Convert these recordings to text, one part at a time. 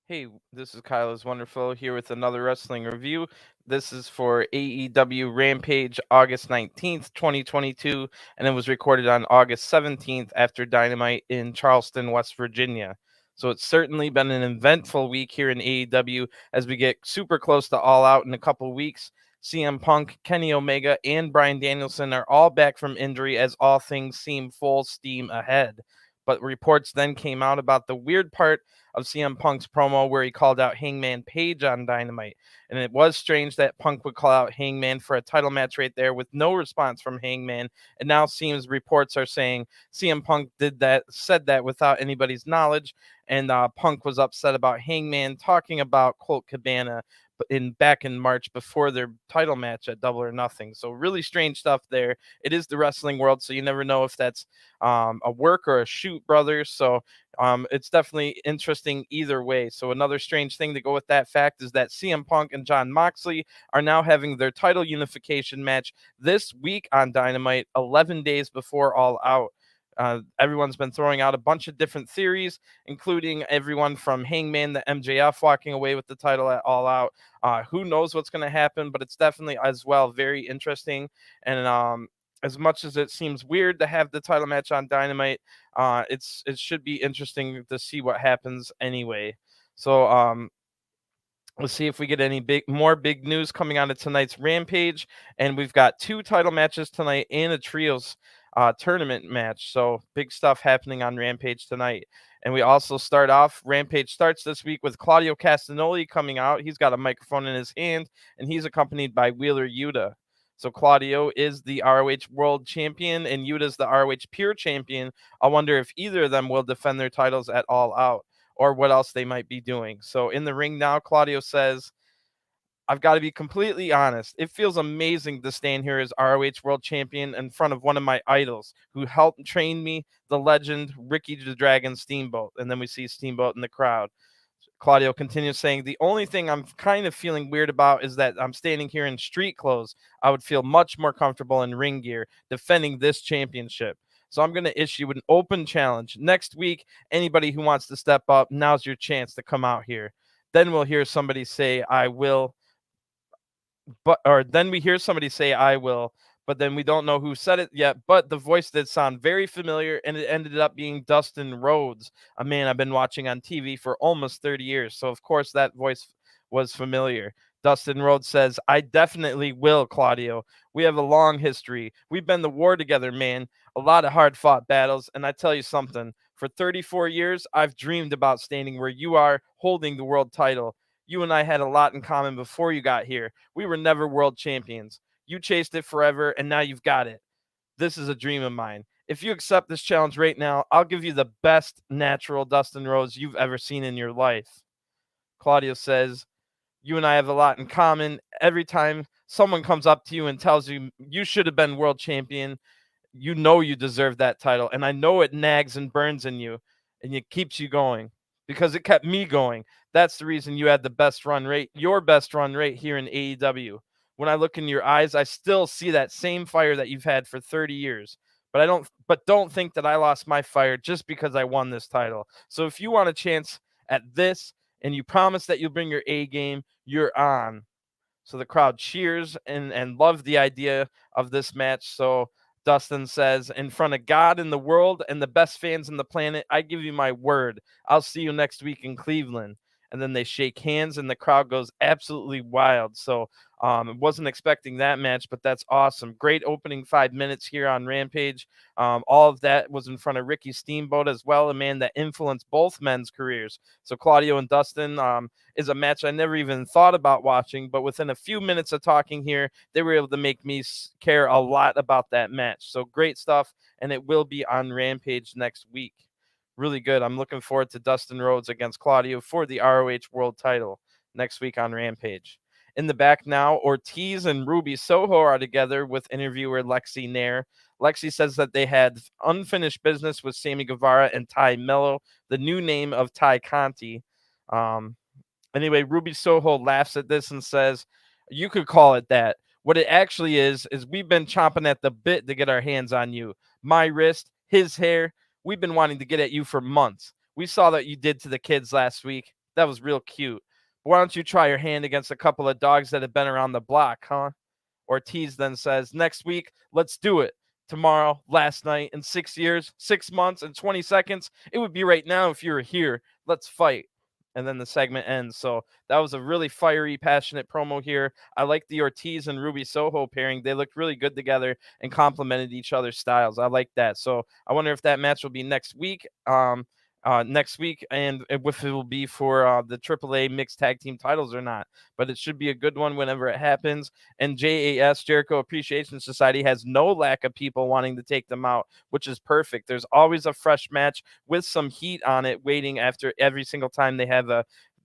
Hey, this is Kyle is Wonderful here with another wrestling review. This is for AEW Rampage August 19th, 2022, and it was recorded on August 17th after Dynamite in Charleston, West Virginia. So it's certainly been an eventful week here in AEW as we get super close to All Out in a couple weeks. CM Punk, Kenny Omega, and Bryan Danielson are all back from injury as all things seem full steam ahead. But reports then came out about the weird part of CM Punk's promo where he called out Hangman Page on Dynamite. And it was strange that Punk would call out Hangman for a title match right there with no response from Hangman. And now seems reports are saying CM Punk said that without anybody's knowledge. And Punk was upset about Hangman talking about Colt Cabana back in March before their title match at Double or Nothing. So really strange stuff there. It is the wrestling world, so you never know if that's a work or a shoot, brothers. So it's definitely interesting either way. So another strange thing to go with that fact is that CM Punk and Jon Moxley are now having their title unification match this week on Dynamite, 11 days before All Out. Everyone's been throwing out a bunch of different theories, including everyone from Hangman to MJF walking away with the title at All Out. Who knows what's going to happen, but it's definitely as well very interesting. And as much as it seems weird to have the title match on Dynamite, it should be interesting to see what happens anyway. So let's see if we get any more big news coming out of tonight's Rampage. And we've got 2 title matches tonight and a trios tournament match. So big stuff happening on Rampage tonight. And we also start off, Rampage starts this week with Claudio Castagnoli coming out. He's got a microphone in his hand, and he's accompanied by Wheeler Yuta. So Claudio is the ROH World Champion, and Yuta's the ROH Pure Champion. I wonder if either of them will defend their titles at All Out, or what else they might be doing. So in the ring now, Claudio says, I've got to be completely honest. It feels amazing to stand here as ROH World Champion in front of one of my idols who helped train me, the legend Ricky the Dragon Steamboat. And then we see Steamboat in the crowd. Claudio continues saying, the only thing I'm kind of feeling weird about is that I'm standing here in street clothes. I would feel much more comfortable in ring gear defending this championship. So I'm going to issue an open challenge. Next week, anybody who wants to step up, now's your chance to come out here. Then we'll hear somebody say, I will. Then we hear somebody say, I will. But then we don't know who said it yet. But the voice did sound very familiar, and it ended up being Dustin Rhodes, a man I've been watching on TV for almost 30 years. So, of course, that voice was familiar. Dustin Rhodes says, I definitely will, Claudio. We have a long history. We've been to war together, man. A lot of hard-fought battles. And I tell you something, for 34 years, I've dreamed about standing where you are holding the world title. You and I had a lot in common before you got here. We were never world champions. You chased it forever, and now you've got it. This is a dream of mine. If you accept this challenge right now, I'll give you the best natural Dustin Rhodes you've ever seen in your life. Claudio says, you and I have a lot in common. Every time someone comes up to you and tells you you should have been world champion, you know you deserve that title. And I know it nags and burns in you, and it keeps you going because it kept me going. That's the reason you had the best run rate, your best run rate here in AEW. When I look in your eyes, I still see that same fire that you've had for 30 years. But don't think that I lost my fire just because I won this title. So if you want a chance at this and you promise that you'll bring your A game, you're on. So the crowd cheers and love the idea of this match. So Dustin says, in front of God in the world and the best fans on the planet, I give you my word. I'll see you next week in Cleveland. And then they shake hands and the crowd goes absolutely wild. So wasn't expecting that match, but that's awesome. Great opening 5 minutes here on Rampage. All of that was in front of Ricky Steamboat as well, a man that influenced both men's careers. So Claudio and Dustin is a match I never even thought about watching, but within a few minutes of talking here, they were able to make me care a lot about that match. So great stuff, and it will be on Rampage next week. Really good. I'm looking forward to Dustin Rhodes against Claudio for the ROH World title next week on Rampage. In the back now, Ortiz and Ruby Soho are together with interviewer Lexi Nair. Lexi says that they had unfinished business with Sammy Guevara and Ty Mello, the new name of Ty Conti. Anyway, Ruby Soho laughs at this and says, you could call it that. What it actually is we've been chomping at the bit to get our hands on you. My wrist, his hair. We've been wanting to get at you for months. We saw that you did to the kids last week. That was real cute. But why don't you try your hand against a couple of dogs that have been around the block, huh? Ortiz then says, next week, let's do it. Tomorrow, last night, in 6 years, 6 months, and 20 seconds. It would be right now if you were here. Let's fight. And then the segment ends. So that was a really fiery, passionate promo here. I like the Ortiz and Ruby Soho pairing. They looked really good together and complemented each other's styles. I like that. So I wonder if that match will be next week. Next week, and if it will be for the AAA mixed tag team titles or not. But it should be a good one whenever it happens. And JAS, Jericho Appreciation Society, has no lack of people wanting to take them out, which is perfect. There's always a fresh match with some heat on it waiting after every single time they have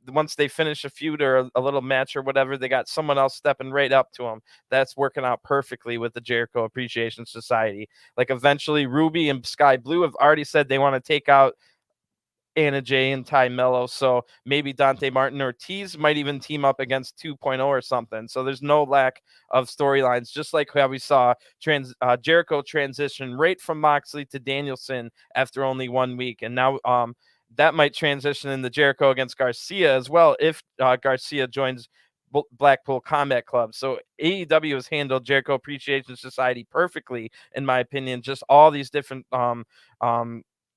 once they finish a feud or a little match or whatever, they got someone else stepping right up to them. That's working out perfectly with the Jericho Appreciation Society. Like eventually Ruby and Sky Blue have already said they want to take out Anna Jay and Ty Mello, so maybe Dante Martin Ortiz might even team up against 2.0 or something. So there's no lack of storylines, just like how we saw Jericho transition right from Moxley to Danielson after only 1 week, and now that might transition into Jericho against Garcia as well if Garcia joins Blackpool Combat Club. So AEW has handled Jericho Appreciation Society perfectly, in my opinion. Just all these different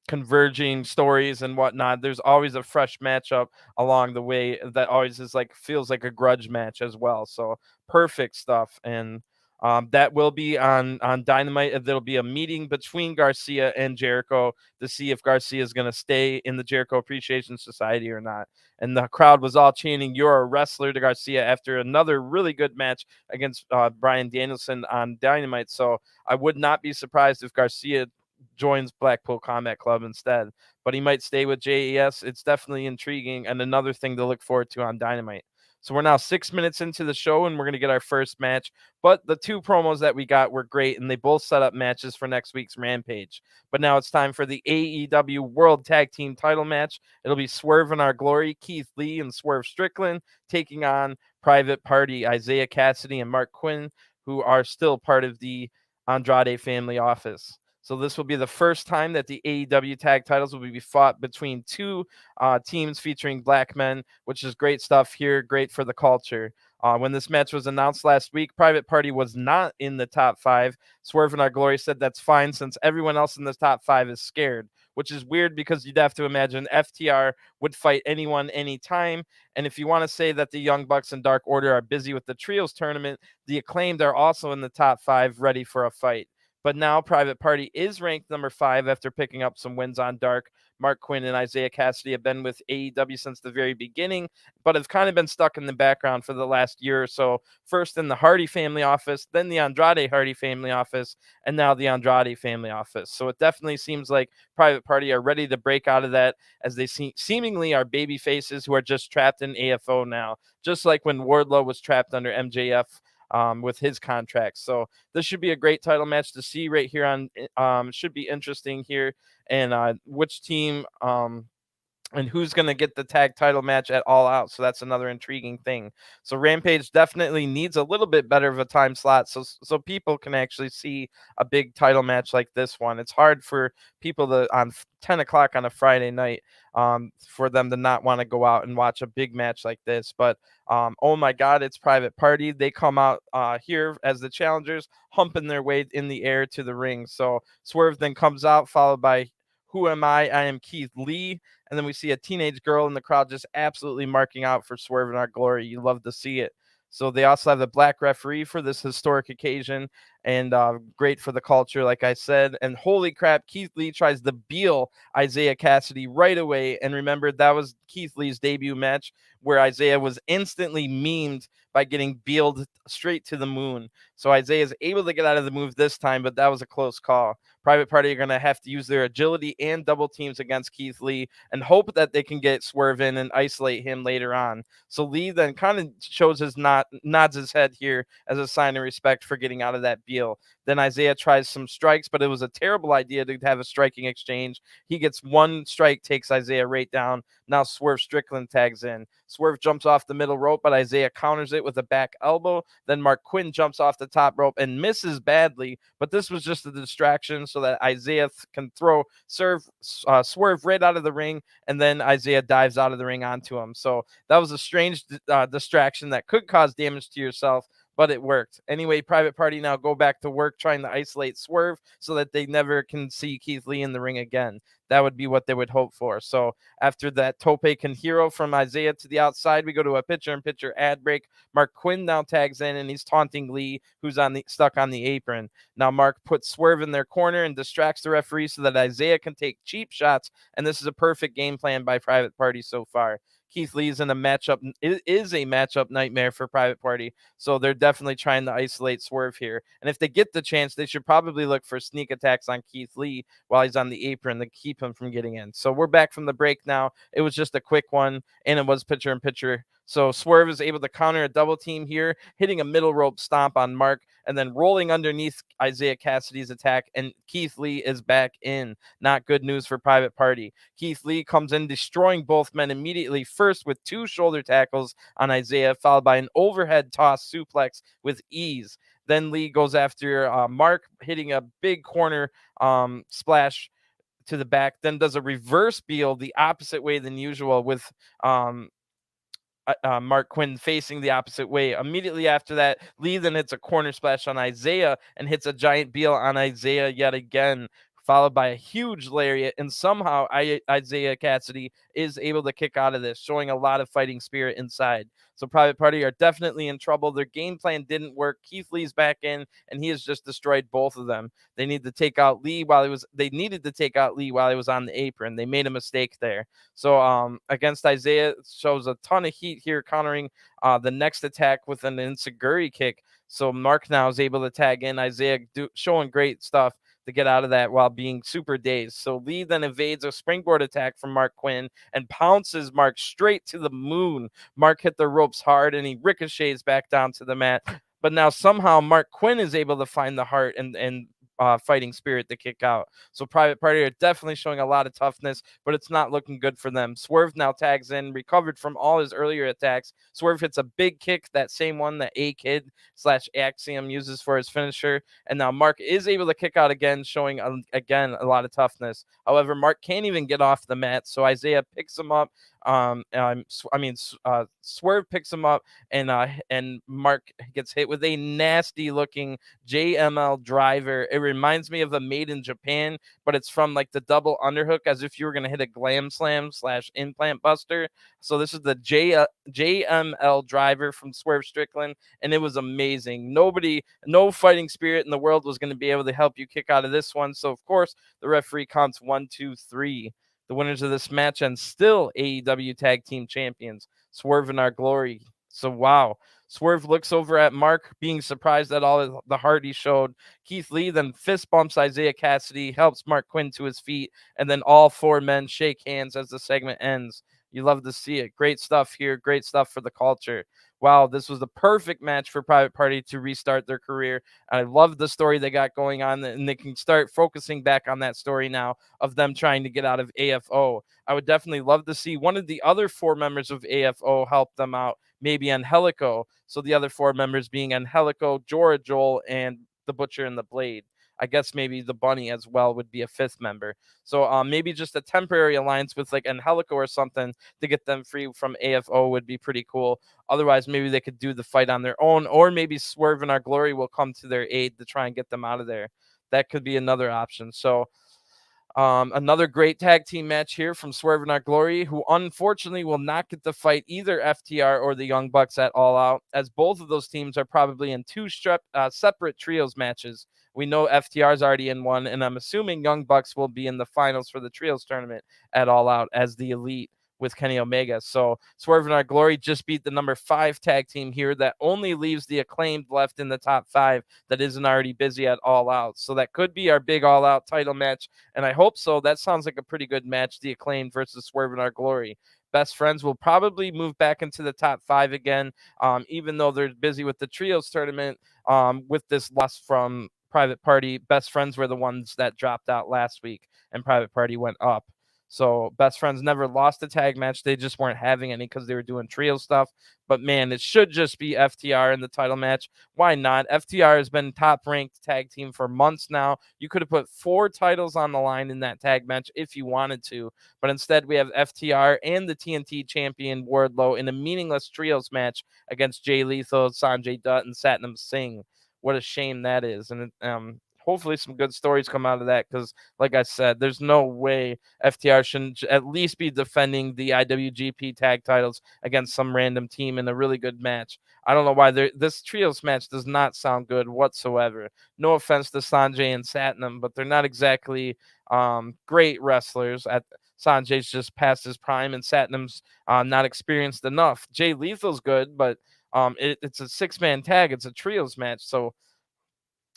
converging stories and whatnot. There's always a fresh matchup along the way that always is feels like a grudge match as well. So perfect stuff. And that will be on Dynamite. There'll be a meeting between Garcia and Jericho to see if Garcia is going to stay in the Jericho Appreciation Society or not. And the crowd was all chanting, "You're a wrestler," to Garcia after another really good match against Bryan Danielson on Dynamite. So I would not be surprised if Garcia joins Blackpool Combat Club instead, but he might stay with JAS. It's definitely intriguing and another thing to look forward to on Dynamite. So we're now 6 minutes into the show and we're going to get our first match, but the two promos that we got were great and they both set up matches for next week's Rampage. But now it's time for the AEW World Tag Team Title Match. It'll be Swerve in Our Glory, Keith Lee and Swerve Strickland taking on Private Party, Isiah Kassidy and Marq Quen, who are still part of the Andrade family office. So this will be the first time that the AEW tag titles will be fought between two teams featuring black men, which is great stuff here, great for the culture. When this match was announced last week, Private Party was not in the top 5. Swerve in Our Glory said that's fine since everyone else in the top 5 is scared, which is weird because you'd have to imagine FTR would fight anyone, anytime. And if you want to say that the Young Bucks and Dark Order are busy with the Trios tournament, the Acclaimed are also in the top 5 ready for a fight. But now Private Party is ranked number 5 after picking up some wins on Dark. Marq Quen and Isiah Kassidy have been with AEW since the very beginning, but have kind of been stuck in the background for the last year or so. First in the Hardy family office, then the Andrade Hardy family office, and now the Andrade family office. So it definitely seems like Private Party are ready to break out of that, as they seemingly are baby faces who are just trapped in AFO now, just like when Wardlow was trapped under MJF. With his contract. So this should be a great title match to see right here on should be interesting here, and which team and who's going to get the tag title match at All Out. So that's another intriguing thing. So Rampage definitely needs a little bit better of a time slot so people can actually see a big title match like this one. It's hard for people to on 10 o'clock on a Friday night for them to not want to go out and watch a big match like this. But oh my God, it's Private Party. They come out here as the challengers, humping their way in the air to the ring. So Swerve then comes out, followed by Who Am I? I am Keith Lee. And then we see a teenage girl in the crowd just absolutely marking out for Swerve in Our Glory. You love to see it. So they also have the black referee for this historic occasion, and great for the culture, like I said. And holy crap, Keith Lee tries to Beal Isiah Kassidy right away. And remember, that was Keith Lee's debut match where Isiah was instantly memed by getting Bealed straight to the moon. So Isiah is able to get out of the move this time, but that was a close call. Private Party are going to have to use their agility and double teams against Keith Lee and hope that they can get Swerve in and isolate him later on. So Lee then kind of shows nods his head here as a sign of respect for getting out of that appeal. Then Isiah tries some strikes, but it was a terrible idea to have a striking exchange. He gets one strike, takes Isiah right down. Now Swerve Strickland tags in. Swerve jumps off the middle rope, but Isiah counters it with a back elbow. Then Quen jumps off the top rope and misses badly, but this was just a distraction so that Isiah can throw Swerve right out of the ring, and then Isiah dives out of the ring onto him. So that was a strange distraction that could cause damage to yourself, but it worked. Anyway, Private Party now go back to work trying to isolate Swerve so that they never can see Keith Lee in the ring again. That would be what they would hope for. So after that Tope Con Hero from Isiah to the outside, we go to a picture-in-picture ad break. Quen now tags in, and he's taunting Lee, who's stuck on the apron. Now Marq puts Swerve in their corner and distracts the referee so that Isiah can take cheap shots, and this is a perfect game plan by Private Party so far. Keith Lee's in a matchup. It is a matchup nightmare for Private Party, so they're definitely trying to isolate Swerve here. And if they get the chance, they should probably look for sneak attacks on Keith Lee while he's on the apron to keep him from getting in. So we're back from the break now. It was just a quick one, and it was picture-in-picture. So Swerve is able to counter a double team here, hitting a middle rope stomp on Marq, and then rolling underneath Isiah Kassidy's attack, and Keith Lee is back in. Not good news for Private Party. Keith Lee comes in, destroying both men immediately, first with 2 shoulder tackles on Isiah, followed by an overhead toss suplex with ease. Then Lee goes after Marq, hitting a big corner splash to the back, then does a reverse Beal the opposite way than usual with Quen facing the opposite way. Immediately after that, Lee then hits a corner splash on Isiah and hits a giant Beal on Isiah yet again, followed by a huge lariat, and somehow Isiah Cassidy is able to kick out of this, showing a lot of fighting spirit inside. So Private Party are definitely in trouble. Their game plan didn't work. Keith Lee's back in, and he has just destroyed both of them. They needed to take out Lee while he was on the apron. They made a mistake there. So against Isiah, shows a ton of heat here, countering the next attack with an enziguri kick. So Marq now is able to tag in. Isiah showing great stuff to get out of that while being super dazed. So Lee then evades a springboard attack from Quen and pounces Marq straight to the moon. Marq hit the ropes hard, and he ricochets back down to the mat. But now somehow Quen is able to find the heart and fighting spirit to kick out. So Private Party are definitely showing a lot of toughness, but it's not looking good for them. Swerve now tags in, recovered from all his earlier attacks. Swerve hits a big kick, that same one that A-Kid / Axiom uses for his finisher. And now Marq is able to kick out again, showing again a lot of toughness. However, Marq can't even get off the mat, so Isiah picks him up. Swerve picks him up, and Marq gets hit with a nasty looking JML driver. It reminds me of a Made in Japan, but it's from like the double underhook, as if you were going to hit a glam slam / implant buster. So this is the JML driver from Swerve Strickland, and it was amazing. No fighting spirit in the world was going to be able to help you kick out of this one. So of course the referee counts 1, 2, 3. The winners of this match and still AEW Tag Team Champions, Swerve and Our Glory. So, wow. Swerve looks over at Marq, being surprised at all the heart he showed. Keith Lee then fist bumps Isiah Cassidy, helps Quen to his feet, and then all 4 men shake hands as the segment ends. You love to see it. Great stuff here. Great stuff for the culture. Wow, this was the perfect match for Private Party to restart their career. I love the story they got going on, and they can start focusing back on that story now of them trying to get out of AFO. I would definitely love to see one of the other 4 members of AFO help them out, maybe Angelico. So the other 4 members being Angelico, Jorah Joel, and the Butcher and the Blade. I guess maybe the Bunny as well would be a 5th member. So maybe just a temporary alliance with like Angelico or something to get them free from AFO would be pretty cool. Otherwise, maybe they could do the fight on their own, or maybe Swerve and Our Glory will come to their aid to try and get them out of there. That could be another option. So another great tag team match here from Swerve and Our Glory, who unfortunately will not get to fight either FTR or the Young Bucks at All Out, as both of those teams are probably in 2 separate trios matches. We know FTR is already in one, and I'm assuming Young Bucks will be in the finals for the trios tournament at All Out as the Elite with Kenny Omega. So Swerve and Our Glory just beat the number 5 tag team here. That only leaves the Acclaimed left in the top 5 that isn't already busy at All Out. So that could be our big All Out title match, and I hope so. That sounds like a pretty good match, the Acclaimed versus Swerve and Our Glory. Best Friends will probably move back into the top 5 again, even though they're busy with the trios tournament. With this loss from Private Party, Best Friends were the ones that dropped out last week, and Private Party went up. So Best Friends never lost a tag match. They just weren't having any because they were doing trio stuff. But man, it should just be FTR in the title match. Why not? FTR has been top-ranked tag team for months now. You could have put 4 titles on the line in that tag match if you wanted to. But instead, we have FTR and the TNT champion Wardlow in a meaningless trios match against Jay Lethal, Sanjay Dutt, and Satnam Singh. What a shame that is. And hopefully some good stories come out of that because, like I said, there's no way FTR shouldn't at least be defending the IWGP tag titles against some random team in a really good match. I don't know why this trios match does not sound good whatsoever. No offense to Sanjay and Satnam, but they're not exactly great wrestlers. Sanjay's just past his prime, and Satnam's not experienced enough. Jay Lethal's good, but it's a 6-man tag. It's a trios match, so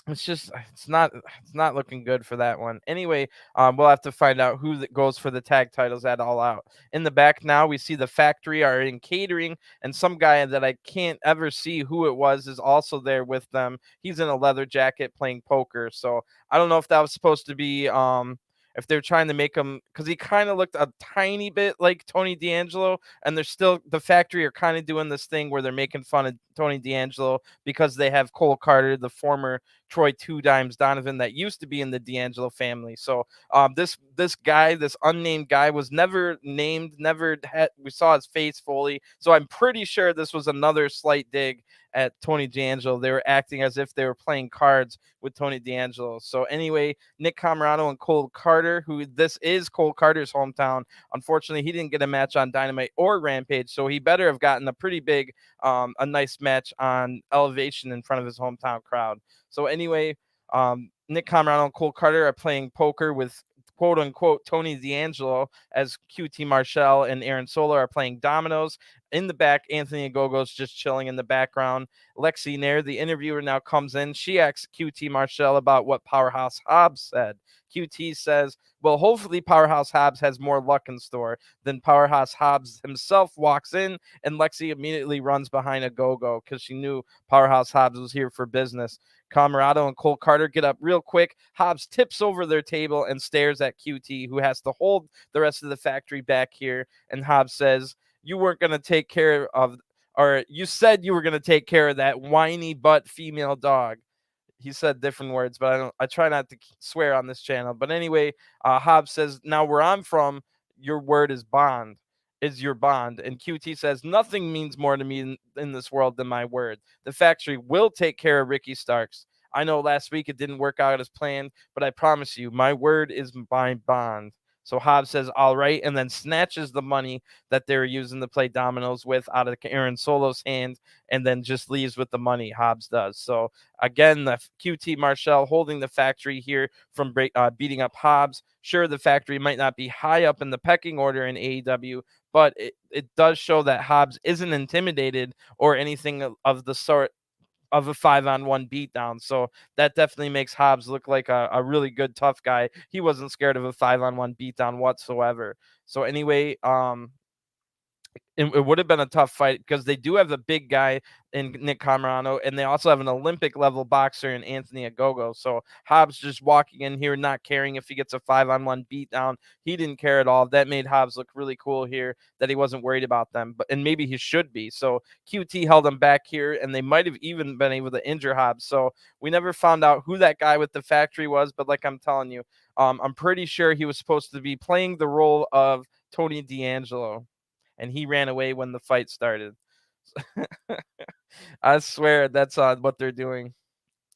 it's not looking good for that one. Anyway, we'll have to find out who that goes for the tag titles at All Out. In the back now, we see the Factory are in catering, and some guy that I can't ever see who it was is also there with them. He's in a leather jacket playing poker. So I don't know if that was supposed to be if they're trying to make him, because he kind of looked a tiny bit like Tony D'Angelo, and they're still, the Factory are kind of doing this thing where they're making fun of Tony D'Angelo because they have Cole Carter, the former Troy Two Dimes Donovan that used to be in the D'Angelo family. So this guy, this unnamed guy, was never named, we saw his face fully. So I'm pretty sure this was another slight dig at Tony D'Angelo. They were acting as if they were playing cards with Tony D'Angelo. So anyway, Nick Camarado and Cole Carter, who this is Cole Carter's hometown. Unfortunately, he didn't get a match on Dynamite or Rampage, so he better have gotten a pretty big, a nice match on Elevation in front of his hometown crowd. So anyway, Nick Camarado and Cole Carter are playing poker with quote unquote Tony D'Angelo, as QT Marshall and Aaron Solar are playing dominoes. In the back, Anthony Ogogo's just chilling in the background. Lexi Nair, the interviewer, now comes in. She asks QT Marshall about what Powerhouse Hobbs said. QT says, well, hopefully Powerhouse Hobbs has more luck in store. Then Powerhouse Hobbs himself walks in, and Lexi immediately runs behind Ogogo because she knew Powerhouse Hobbs was here for business. Camarado and Cole Carter get up real quick. Hobbs tips over their table and stares at QT, who has to hold the rest of the Factory back here. And Hobbs says, you weren't going to take care of, or you said you were going to take care of that whiny butt female dog. He said different words, but I try not to swear on this channel. But anyway, Hobbs says, now where I'm from, your word is bond, is your bond. And QT says, nothing means more to me in this world than my word. The Factory will take care of Ricky Starks. I know last week it didn't work out as planned, but I promise you, my word is my bond. So Hobbs says, all right, and then snatches the money that they were using to play dominoes with out of Aaron Solo's hand, and then just leaves with the money. Hobbs does. So again, the QT Marshall holding the Factory here from beating up Hobbs. Sure, the Factory might not be high up in the pecking order in AEW, but it does show that Hobbs isn't intimidated or anything of the sort of a 5-on-1 beatdown. So that definitely makes Hobbs look like a really good, tough guy. He wasn't scared of a 5-on-1 beatdown whatsoever. So anyway, it would have been a tough fight because they do have a big guy in Nick Camarado, and they also have an Olympic level boxer in Anthony Ogogo. So Hobbs just walking in here, not caring if he gets a 5-on-1 beatdown. He didn't care at all. That made Hobbs look really cool here, that he wasn't worried about them, and maybe he should be. So QT held him back here, and they might have even been able to injure Hobbs. So we never found out who that guy with the Factory was, but like I'm telling you, I'm pretty sure he was supposed to be playing the role of Tony D'Angelo, and he ran away when the fight started. I swear that's what they're doing.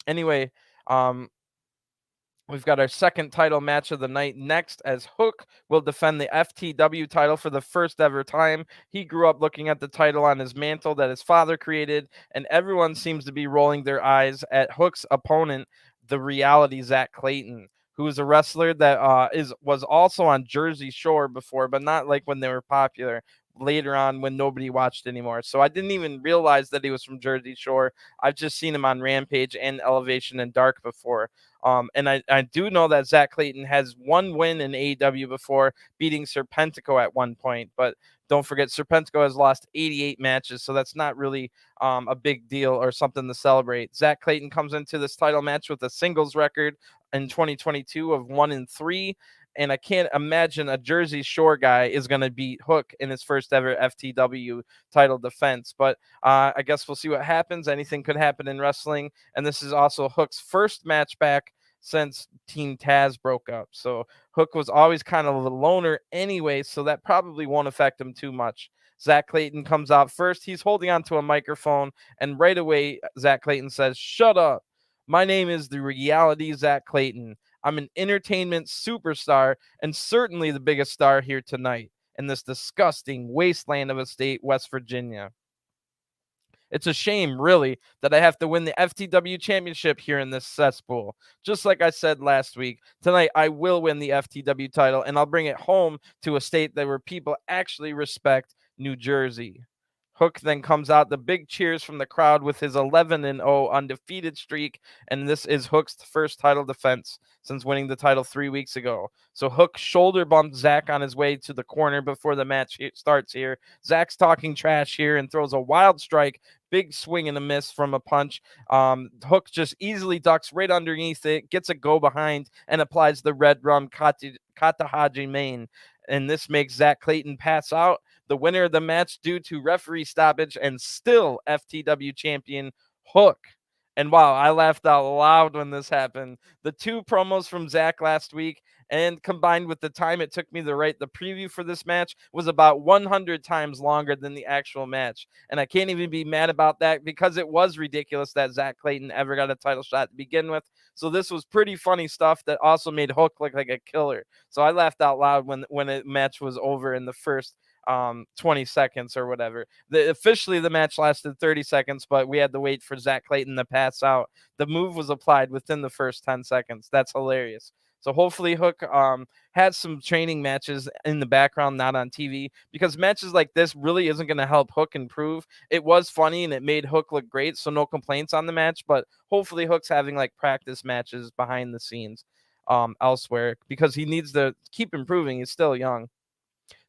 Anyway, we've got our second title match of the night next, as Hook will defend the FTW title for the first ever time. He grew up looking at the title on his mantle that his father created, and everyone seems to be rolling their eyes at Hook's opponent, the reality Zack Clayton, who is a wrestler that was also on Jersey Shore before, but not like when they were popular. later on when nobody watched anymore. So I didn't even realize that he was from Jersey Shore. I've just seen him on Rampage and Elevation and Dark before. And I do know that Zack Clayton has one win in AEW before, beating Serpentico at one point. But don't forget, Serpentico has lost 88 matches, so that's not really a big deal or something to celebrate. Zack Clayton comes into this title match with a singles record in 2022 of 1-3. And I can't imagine a Jersey Shore guy is going to beat Hook in his first ever FTW title defense. But I guess we'll see what happens. Anything could happen in wrestling. And this is also Hook's first match back since Team Taz broke up. So Hook was always kind of a loner anyway, so that probably won't affect him too much. Zack Clayton comes out first. He's holding onto a microphone, and right away, Zack Clayton says, "Shut up. My name is the reality Zack Clayton. I'm an entertainment superstar and certainly the biggest star here tonight in this disgusting wasteland of a state, West Virginia. It's a shame, really, that I have to win the FTW championship here in this cesspool. Just like I said last week, tonight I will win the FTW title, and I'll bring it home to a state that where people actually respect New Jersey." Hook then comes out, the big cheers from the crowd with his 11-0 undefeated streak, and this is Hook's first title defense since winning the title 3 weeks ago. So Hook shoulder bumped Zack on his way to the corner before the match starts here. Zack's talking trash here and throws a wild strike, big swing and a miss from a punch. Hook just easily ducks right underneath it, gets a go behind, and applies the red rum Katahaji main. And this makes Zack Clayton pass out. The winner of the match due to referee stoppage and still FTW champion Hook. And wow, I laughed out loud when this happened. The two promos from Zack last week and combined with the time it took me to write the preview for this match was about 100 times longer than the actual match. And I can't even be mad about that because it was ridiculous that Zack Clayton ever got a title shot to begin with. So this was pretty funny stuff that also made Hook look like a killer. So I laughed out loud when the match was over in the first 20 seconds or whatever. Officially the match lasted 30 seconds, but we had to wait for Zack Clayton to pass out. The move was applied within the first 10 seconds. That's hilarious. So hopefully Hook has some training matches in the background, not on TV, because matches like this really isn't going to help Hook improve. It was funny and it made Hook look great, so no complaints on the match, but hopefully Hook's having like practice matches behind the scenes elsewhere because he needs to keep improving. He's still young.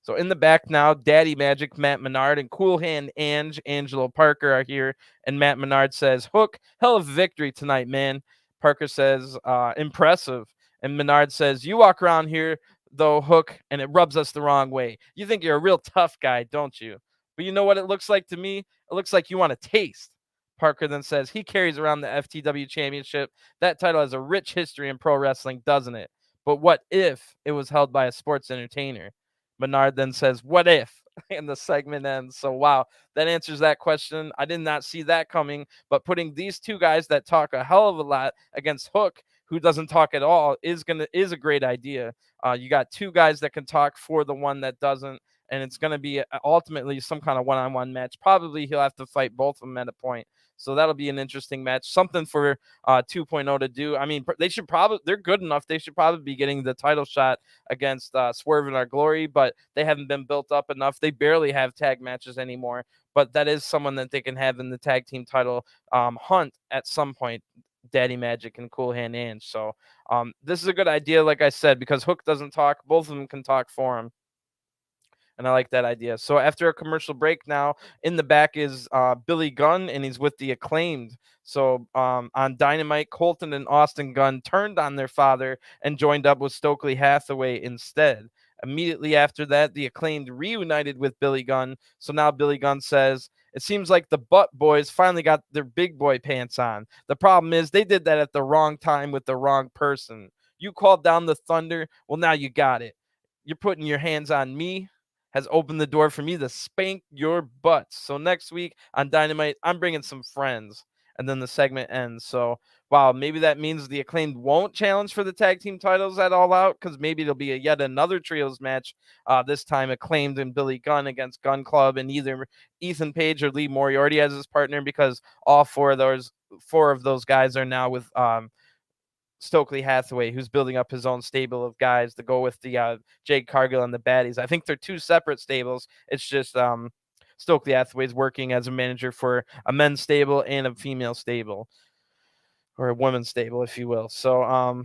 So in the back now, Daddy Magic, Matt Menard, and Cool Hand Angelo Parker are here. And Matt Menard says, "Hook, hell of a victory tonight, man." Parker says, "Impressive." And Menard says, "You walk around here, though, Hook, and it rubs us the wrong way. You think you're a real tough guy, don't you? But you know what it looks like to me? It looks like you want a taste." Parker then says, "He carries around the FTW championship. That title has a rich history in pro wrestling, doesn't it? But what if it was held by a sports entertainer?" Menard then says, "What if?" And the segment ends. So, wow, that answers that question. I did not see that coming, but putting these two guys that talk a hell of a lot against Hook, who doesn't talk at all, is a great idea. You got two guys that can talk for the one that doesn't, and it's going to be ultimately some kind of one-on-one match. Probably he'll have to fight both of them at a point. So that'll be an interesting match. Something for 2.0 to do. I mean, they're good enough. They should probably be getting the title shot against Swerve in Our Glory, but they haven't been built up enough. They barely have tag matches anymore, but that is someone that they can have in the tag team title hunt at some point. Daddy Magic and Cool Hand Ange. So this is a good idea, like I said, because Hook doesn't talk. Both of them can talk for him. And I like that idea. So after a commercial break now, in the back is Billy Gunn, and he's with the Acclaimed. So on Dynamite, Colton and Austin Gunn turned on their father and joined up with Stokely Hathaway instead. Immediately after that, the Acclaimed reunited with Billy Gunn. So now Billy Gunn says, "It seems like the Butt Boys finally got their big boy pants on. The problem is they did that at the wrong time with the wrong person. You called down the thunder. Well, now you got it. You're putting your hands on me. Has opened the door for me to spank your butts. So next week on Dynamite, I'm bringing some friends." And then the segment ends. So, wow, maybe that means the Acclaimed won't challenge for the tag team titles at All Out, because maybe it'll be yet another trios match. This time Acclaimed and Billy Gunn against Gun Club, and either Ethan Page or Lee Moriarty as his partner, because all four of those guys are now with Stokely Hathaway, who's building up his own stable of guys to go with the Jade Cargill and the Baddies. I think they're two separate stables. It's just Stokely Hathaway's working as a manager for a men's stable and a female stable, or a women's stable, if you will. So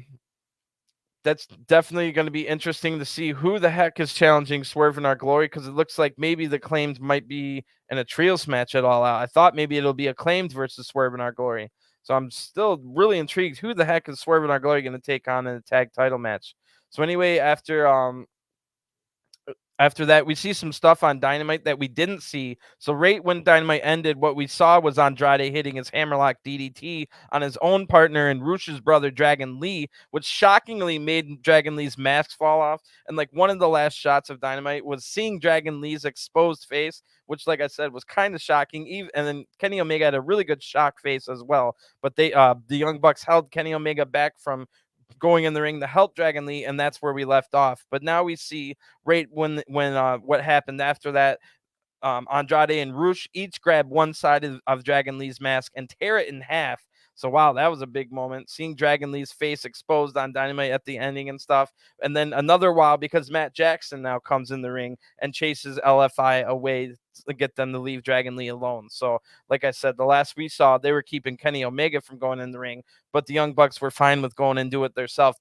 that's definitely going to be interesting to see who the heck is challenging Swerve in Our Glory, because it looks like maybe the Acclaimed might be in a trios match at All Out. I thought maybe it'll be Acclaimed versus Swerve in Our Glory. So I'm still really intrigued. Who the heck is Swerve in Our Glory going to take on in a tag title match? So anyway, after that, we see some stuff on Dynamite that we didn't see. So right when Dynamite ended, what we saw was Andrade hitting his hammerlock DDT on his own partner and Rush's brother, Dragon Lee, which shockingly made Dragon Lee's mask fall off. And like one of the last shots of Dynamite was seeing Dragon Lee's exposed face, which, like I said, was kind of shocking. And then Kenny Omega had a really good shock face as well. But the Young Bucks held Kenny Omega back from going in the ring to help Dragon Lee, and that's where we left off. But now we see right when what happened after that. Andrade and Rush each grab one side of Dragon Lee's mask and tear it in half. So, wow, that was a big moment. Seeing Dragon Lee's face exposed on Dynamite at the ending and stuff. And then another wow, because Matt Jackson now comes in the ring and chases LFI away to get them to leave Dragon Lee alone. So, like I said, the last we saw, they were keeping Kenny Omega from going in the ring, but the Young Bucks were fine with going and do it themselves.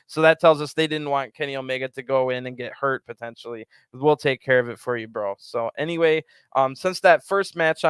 So that tells us they didn't want Kenny Omega to go in and get hurt potentially. We'll take care of it for you, bro. So anyway, since that first match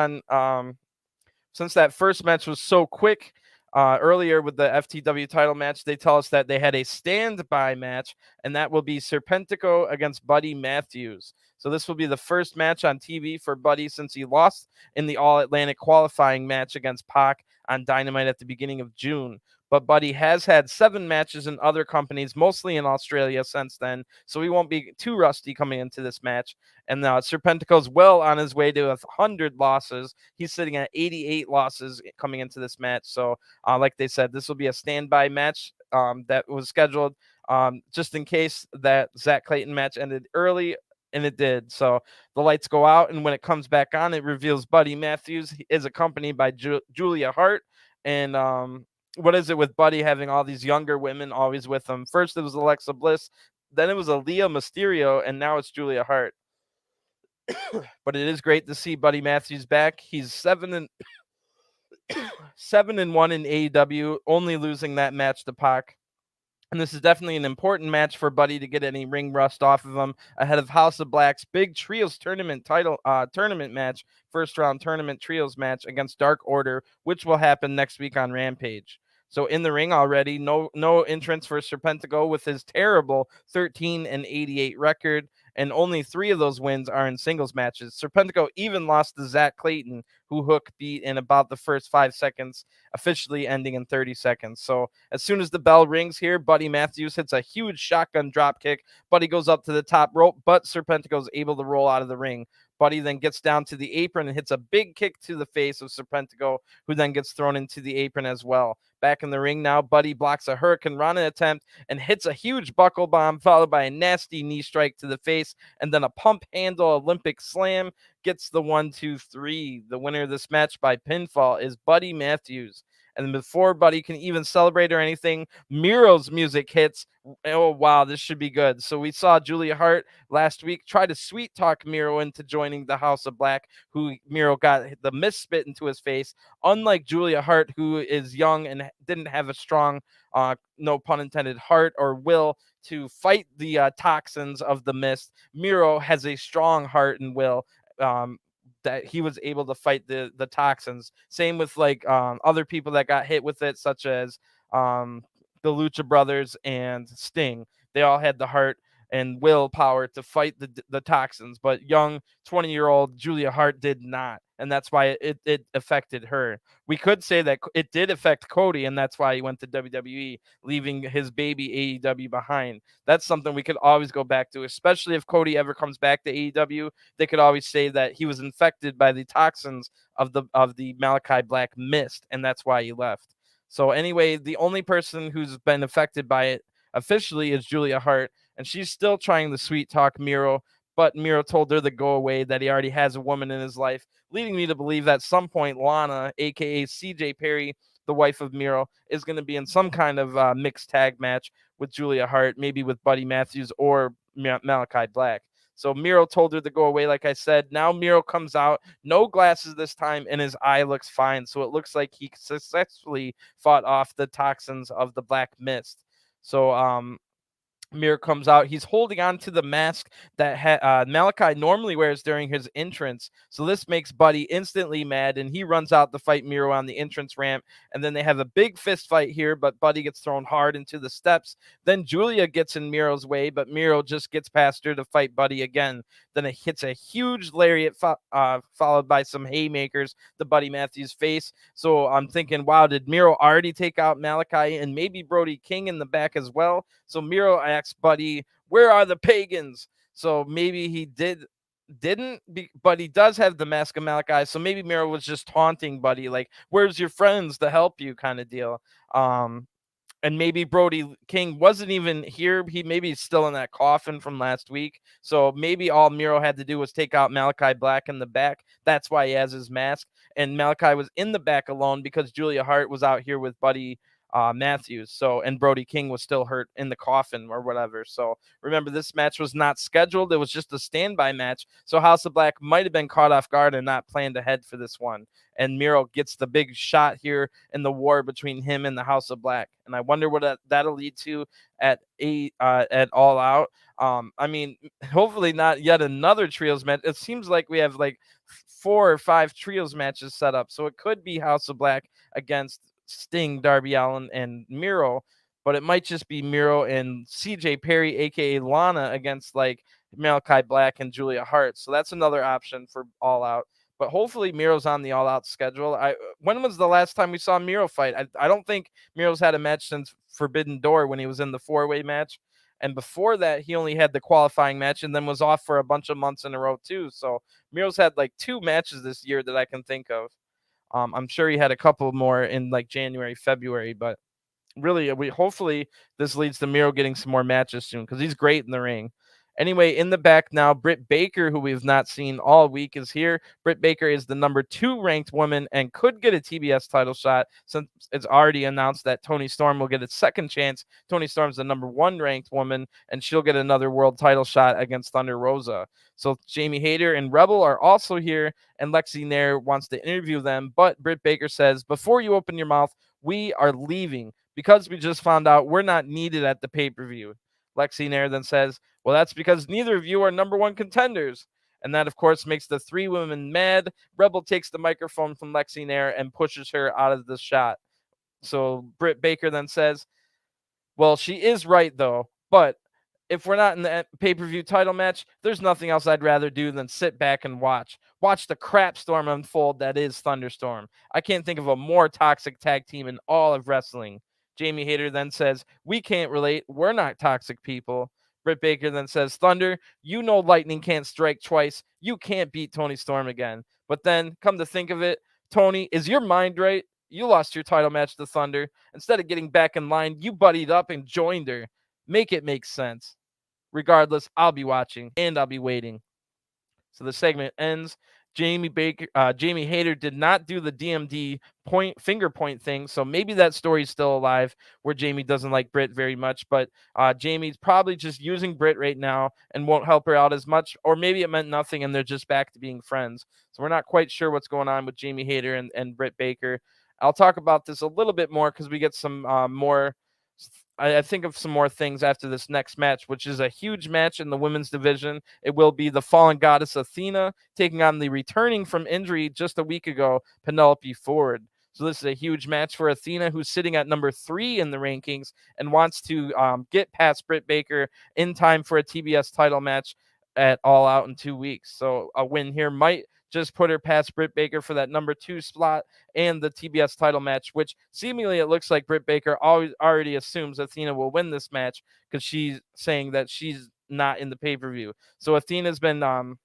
was so quick, earlier with the FTW title match, they tell us that they had a standby match, and that will be Serpentico against Buddy Matthews. So this will be the first match on TV for Buddy since he lost in the All-Atlantic qualifying match against Pac on Dynamite at the beginning of June. But Buddy has had 7 matches in other companies, mostly in Australia since then, so he won't be too rusty coming into this match. And Serpentico's well on his way to 100 losses. He's sitting at 88 losses coming into this match. So like they said, this will be a standby match that was scheduled just in case that Zack Clayton match ended early, and it did. So the lights go out, and when it comes back on, it reveals Buddy Matthews is accompanied by Julia Hart. And what is it with Buddy having all these younger women always with him? First it was Alexa Bliss, then it was Aaliyah Mysterio, and now it's Julia Hart. But it is great to see Buddy Matthews back. He's 7-1 in AEW, only losing that match to Pac. And this is definitely an important match for Buddy to get any ring rust off of him ahead of House of Black's big trios tournament match, first round tournament trios match against Dark Order, which will happen next week on Rampage. So in the ring already, no entrance for Serpentico with his terrible 13-88 record, and only 3 of those wins are in singles matches. Serpentico even lost to Zack Clayton, who Hook beat in about the first 5 seconds, officially ending in 30 seconds. So as soon as the bell rings here, Buddy Matthews hits a huge shotgun drop kick. Buddy goes up to the top rope, but Serpentico is able to roll out of the ring. Buddy then gets down to the apron and hits a big kick to the face of Serpentico, who then gets thrown into the apron as well. Back in the ring now, Buddy blocks a Hurricane Rana attempt and hits a huge buckle bomb, followed by a nasty knee strike to the face, and then a pump handle Olympic slam. Gets the 1, 2, 3. The winner of this match by pinfall is Buddy Matthews. And before Buddy can even celebrate or anything, Miro's music hits. Oh, wow, this should be good. So we saw Julia Hart last week try to sweet talk Miro into joining the House of Black, who Miro got the mist spit into his face. Unlike Julia Hart, who is young and didn't have a strong, no pun intended, heart or will to fight the toxins of the mist, Miro has a strong heart and will. That he was able to fight the toxins. Same with other people that got hit with it, such as the Lucha Brothers and Sting. They all had the heart and willpower to fight the toxins, but young 20-year-old Julia Hart did not, and that's why it affected her. We could say that it did affect Cody, and that's why he went to WWE, leaving his baby AEW behind. That's something we could always go back to, especially if Cody ever comes back to AEW. They could always say that he was infected by the toxins of the Malachi Black mist, and that's why he left. So anyway, the only person who's been affected by it officially is Julia Hart, and she's still trying to sweet talk Miro, but Miro told her to go away, that he already has a woman in his life, leading me to believe that at some point Lana, aka CJ Perry, the wife of Miro, is going to be in some kind of mixed tag match with Julia Hart, maybe with Buddy Matthews or Malachi Black. So Miro told her to go away, like I said. Now Miro comes out, no glasses this time, and his eye looks fine. So it looks like he successfully fought off the toxins of the black mist. So Mir comes out. He's holding on to the mask that Malachi normally wears during his entrance. So this makes Buddy instantly mad, and he runs out to fight Miro on the entrance ramp. And then they have a big fist fight here, but Buddy gets thrown hard into the steps. Then Julia gets in Miro's way, but Miro just gets past her to fight Buddy again. Then it hits a huge lariat followed by some haymakers to Buddy Matthews' face. So I'm thinking, wow, did Miro already take out Malachi and maybe Brody King in the back as well? So Miro asks Buddy, where are the pagans? So maybe he didn't, but he does have the mask of Malachi. So maybe Miro was just taunting Buddy, like, where's your friends to help you kind of deal. And maybe Brody King wasn't even here. He maybe is still in that coffin from last week. So maybe all Miro had to do was take out Malachi Black in the back. That's why he has his mask. And Malachi was in the back alone because Julia Hart was out here with Buddy Matthews. So, and Brody King was still hurt in the coffin or whatever. So remember, this match was not scheduled. It was just a standby match. So House of Black might have been caught off guard and not planned ahead for this one. And Miro gets the big shot here in the war between him and the House of Black. And I wonder what that'll lead to at All Out. I mean, hopefully not yet another trios match. It seems like we have like 4 or 5 trios matches set up. So it could be House of Black against Sting, Darby Allin, and Miro, but it might just be Miro and CJ Perry, aka Lana, against like Malachi Black and Julia Hart. So that's another option for All Out. But hopefully Miro's on the All Out schedule. When was the last time we saw Miro fight? I don't think Miro's had a match since Forbidden Door when he was in the 4-way match. And before that, he only had the qualifying match and then was off for a bunch of months in a row too. So Miro's had like 2 matches this year that I can think of. I'm sure he had a couple more in like January, February, but really, hopefully this leads to Miro getting some more matches soon because he's great in the ring. Anyway, in the back now, Britt Baker, who we've not seen all week, is here. Britt Baker is the number 2 ranked woman and could get a TBS title shot since it's already announced that Toni Storm will get a second chance. Toni Storm's the number 1 ranked woman, and she'll get another world title shot against Thunder Rosa. So Jamie Hayter and Rebel are also here, and Lexi Nair wants to interview them, but Britt Baker says, before you open your mouth, we are leaving because we just found out we're not needed at the pay-per-view. Lexi Nair then says, well, that's because neither of you are number 1 contenders. And that, of course, makes the 3 women mad. Rebel takes the microphone from Lexi Nair and pushes her out of the shot. So Britt Baker then says, well, she is right, though. But if we're not in the pay-per-view title match, there's nothing else I'd rather do than sit back and watch. Watch the crap storm unfold that is Thunderstorm. I can't think of a more toxic tag team in all of wrestling. Jamie Hayter then says, we can't relate. We're not toxic people. Britt Baker then says, Thunder, you know lightning can't strike twice. You can't beat Toni Storm again. But then, come to think of it, Toni, is your mind right? You lost your title match to Thunder. Instead of getting back in line, you buddied up and joined her. Make it make sense. Regardless, I'll be watching and I'll be waiting. So the segment ends. Jamie Hayter did not do the DMD finger point thing, so maybe that story's still alive where Jamie doesn't like Britt very much, but Jamie's probably just using Britt right now and won't help her out as much, or maybe it meant nothing and they're just back to being friends. So we're not quite sure what's going on with Jamie Hayter and Britt Baker. I'll talk about this a little bit more because we get some more. I think of some more things after this next match, which is a huge match in the women's division. It will be the fallen goddess Athena taking on the returning from injury just a week ago, Penelope Ford. So this is a huge match for Athena, who's sitting at number 3 in the rankings and wants to get past Britt Baker in time for a TBS title match at All Out in 2 weeks. So a win here might just put her past Britt Baker for that number 2 slot and the TBS title match, which seemingly it looks like Britt Baker already assumes Athena will win this match because she's saying that she's not in the pay-per-view. So Athena's been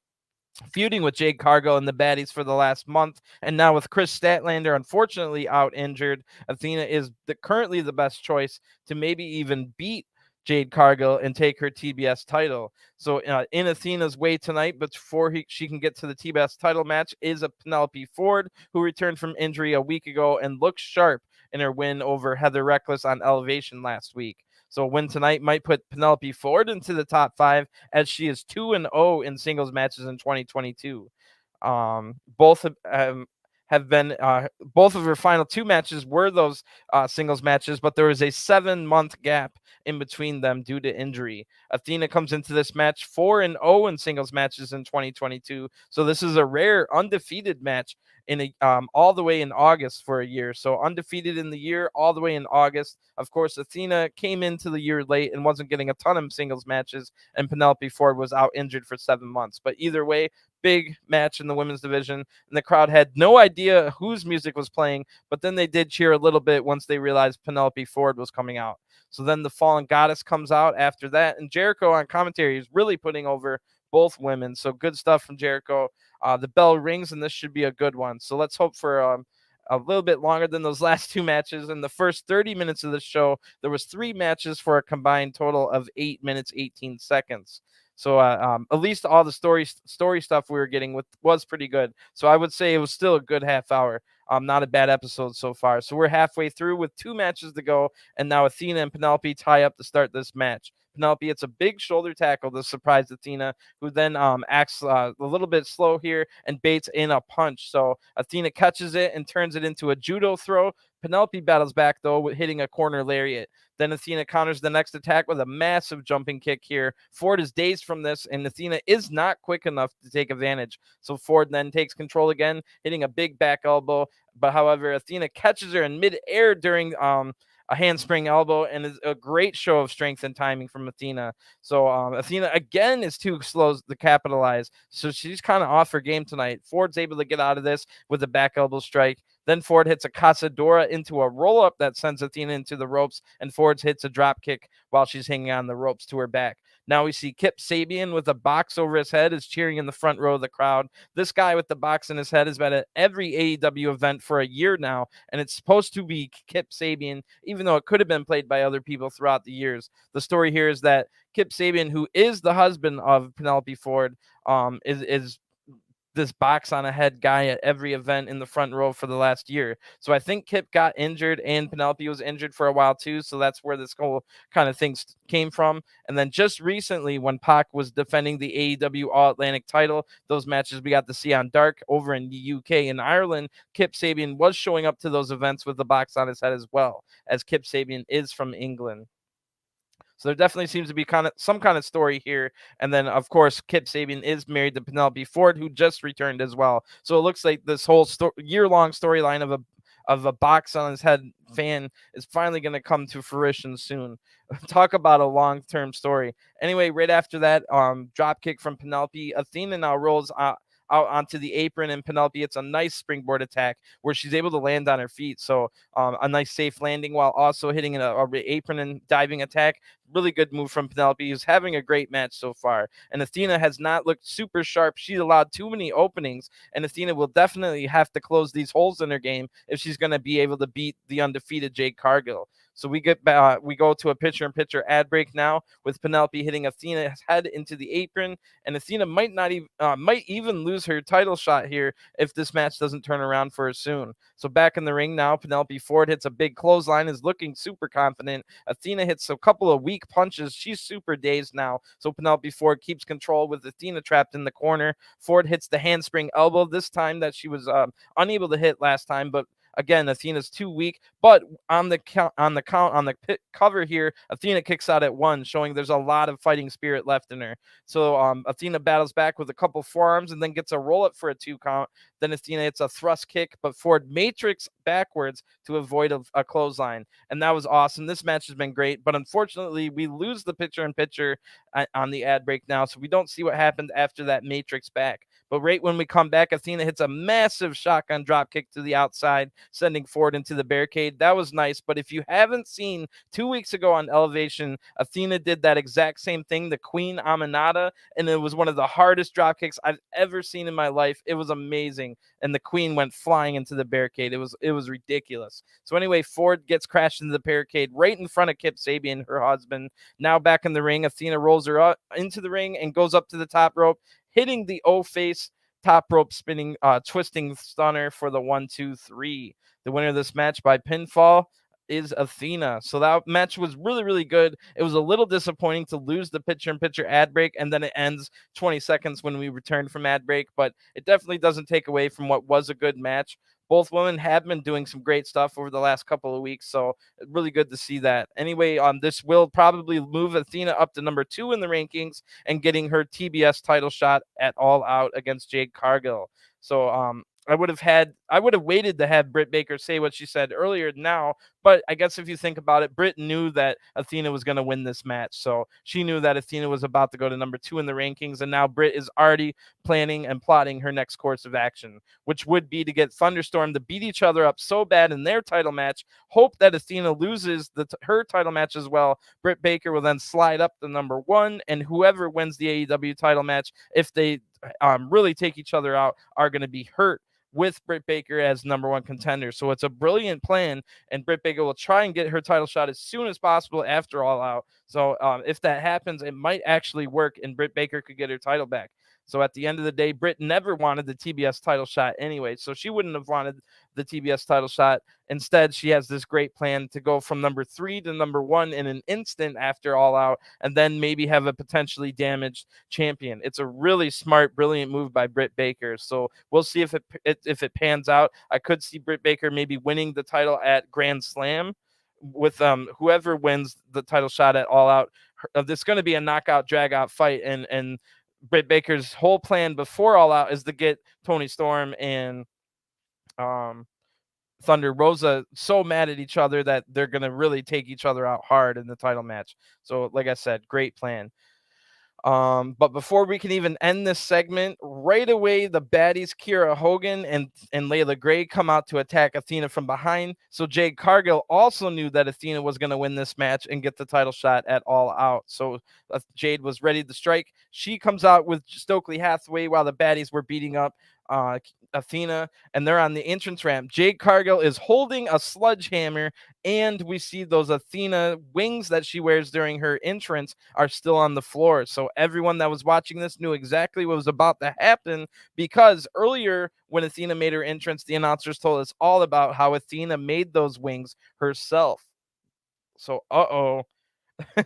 feuding with Jade Cargill and the baddies for the last month, and now with Chris Statlander unfortunately out injured, Athena is currently the best choice to maybe even beat Jade Cargill and take her TBS title. So in Athena's way tonight, before she can get to the TBS title match, is a Penelope Ford who returned from injury a week ago and looks sharp in her win over Heather Reckless on Elevation last week. So a win tonight might put Penelope Ford into the top 5, as she is 2-0 in singles matches in 2022. Both have been both of her final 2 matches were those singles matches, but there was a 7-month gap in between them due to injury. Athena comes into this match 4-0 in singles matches in 2022, so this is a rare undefeated match in a all the way in August for a year. So undefeated in the year all the way in August. Of course, Athena came into the year late and wasn't getting a ton of singles matches, and Penelope Ford was out injured for 7 months. But either way, big match in the women's division, and the crowd had no idea whose music was playing, but then they did cheer a little bit once they realized Penelope Ford was coming out. So then the Fallen Goddess comes out after that, and Jericho on commentary is really putting over both women. So good stuff from Jericho. The bell rings, and this should be a good one. So let's hope for a little bit longer than those last 2 matches. In the first 30 minutes of the show, there was 3 matches for a combined total of 8 minutes, 18 seconds. So at least all the story stuff we were getting was pretty good. So I would say it was still a good half hour. Not a bad episode so far. So we're halfway through with 2 matches to go, and now Athena and Penelope tie up to start this match. Penelope hits a big shoulder tackle to surprise Athena, who then acts a little bit slow here and baits in a punch. So Athena catches it and turns it into a judo throw. Penelope battles back, though, with hitting a corner lariat. Then Athena counters the next attack with a massive jumping kick here. Ford is dazed from this, and Athena is not quick enough to take advantage. So Ford then takes control again, hitting a big back elbow. But however, Athena catches her in midair during a handspring elbow, and is a great show of strength and timing from Athena. So Athena again is too slow to capitalize, so she's kind of off her game tonight. Ford's able to get out of this with a back elbow strike. Then Ford hits a Casadora into a roll-up that sends Athena into the ropes, and Ford hits a drop kick while she's hanging on the ropes to her back. Now we see Kip Sabian with a box over his head is cheering in the front row of the crowd. This guy with the box in his head has been at every AEW event for a year now, and it's supposed to be Kip Sabian, even though it could have been played by other people throughout the years. The story here is that Kip Sabian, who is the husband of Penelope Ford, is this box on a head guy at every event in the front row for the last year. So I think Kip got injured and Penelope was injured for a while too. So that's where this whole kind of thing came from. And then just recently when Pac was defending the AEW All-Atlantic title, those matches we got to see on Dark over in the UK and Ireland, Kip Sabian was showing up to those events with the box on his head as well, as Kip Sabian is from England. So there definitely seems to be some kind of story here. And then, of course, Kip Sabian is married to Penelope Ford, who just returned as well. So it looks like this whole year-long storyline of a box on his head fan is finally going to come to fruition soon. Talk about a long-term story. Anyway, right after that drop kick from Penelope, Athena now rolls out onto the apron, and Penelope, it's a nice springboard attack where she's able to land on her feet. So a nice safe landing while also hitting a apron and diving attack. Really good move from Penelope, who's having a great match so far. And Athena has not looked super sharp. She's allowed too many openings, and Athena will definitely have to close these holes in her game if she's going to be able to beat the undefeated Jade Cargill. So we go to a picture-in-picture ad break now with Penelope hitting Athena's head into the apron, and Athena might even lose her title shot here if this match doesn't turn around for her soon. So back in the ring now, Penelope Ford hits a big clothesline, is looking super confident. Athena hits a couple of weak punches. She's super dazed now. So Penelope Ford keeps control with Athena trapped in the corner. Ford hits the handspring elbow this time that she was unable to hit last time, but again, Athena's too weak, but on the cover here, Athena kicks out at 1, showing there's a lot of fighting spirit left in her. So Athena battles back with a couple forearms and then gets a roll up for a 2 count. Then Athena hits a thrust kick, but Ford matrix backwards to avoid a clothesline. And that was awesome. This match has been great, but unfortunately, we lose the picture-in-picture on the ad break now, so we don't see what happened after that matrix back. But right when we come back, Athena hits a massive shotgun drop kick to the outside, sending Ford into the barricade. That was nice. But if you haven't seen 2 weeks ago on Elevation, Athena did that exact same thing, the Queen Aminata, and it was one of the hardest drop kicks I've ever seen in my life. It was amazing. And the Queen went flying into the barricade. It was ridiculous. So anyway, Ford gets crashed into the barricade right in front of Kip Sabian, her husband. Now back in the ring, Athena rolls her up into the ring and goes up to the top rope, hitting the O-face top rope spinning, twisting stunner for the 1-2-3. The winner of this match by pinfall is Athena. So that match was really, really good. It was a little disappointing to lose the picture-in-picture ad break, and then it ends 20 seconds when we return from ad break, but it definitely doesn't take away from what was a good match. Both women have been doing some great stuff over the last couple of weeks, so really good to see that. Anyway, this will probably move Athena up to number 2 in the rankings and getting her TBS title shot at All Out against Jade Cargill. So I would have waited to have Britt Baker say what she said earlier now, but I guess if you think about it, Britt knew that Athena was going to win this match. So she knew that Athena was about to go to number 2 in the rankings, and now Britt is already planning and plotting her next course of action, which would be to get Thunderstorm to beat each other up so bad in their title match, hope that Athena loses her title match as well. Britt Baker will then slide up to number 1, and whoever wins the AEW title match, if they really take each other out, are going to be hurt with Britt Baker as number 1 contender. So it's a brilliant plan, and Britt Baker will try and get her title shot as soon as possible after All Out. So if that happens, it might actually work, and Britt Baker could get her title back. So at the end of the day, Britt never wanted the TBS title shot anyway, so she wouldn't have wanted the TBS title shot. Instead, she has this great plan to go from number 3 to number 1 in an instant after All Out, and then maybe have a potentially damaged champion. It's a really smart, brilliant move by Britt Baker. So we'll see if it pans out. I could see Britt Baker maybe winning the title at Grand Slam with whoever wins the title shot at All Out. This is going to be a knockout, drag-out fight, and Britt Baker's whole plan before All Out is to get Toni Storm and Thunder Rosa so mad at each other that they're going to really take each other out hard in the title match. So like I said, great plan. But before we can even end this segment, right away, the baddies, Kiera Hogan and Layla Gray, come out to attack Athena from behind. So Jade Cargill also knew that Athena was going to win this match and get the title shot at All Out. So Jade was ready to strike. She comes out with Stokely Hathaway while the baddies were beating up Athena, and they're on the entrance ramp. Jade Cargill is holding a sledgehammer, and we see those Athena wings that she wears during her entrance are still on the floor. So everyone that was watching this knew exactly what was about to happen, because earlier when Athena made her entrance, the announcers told us all about how Athena made those wings herself. So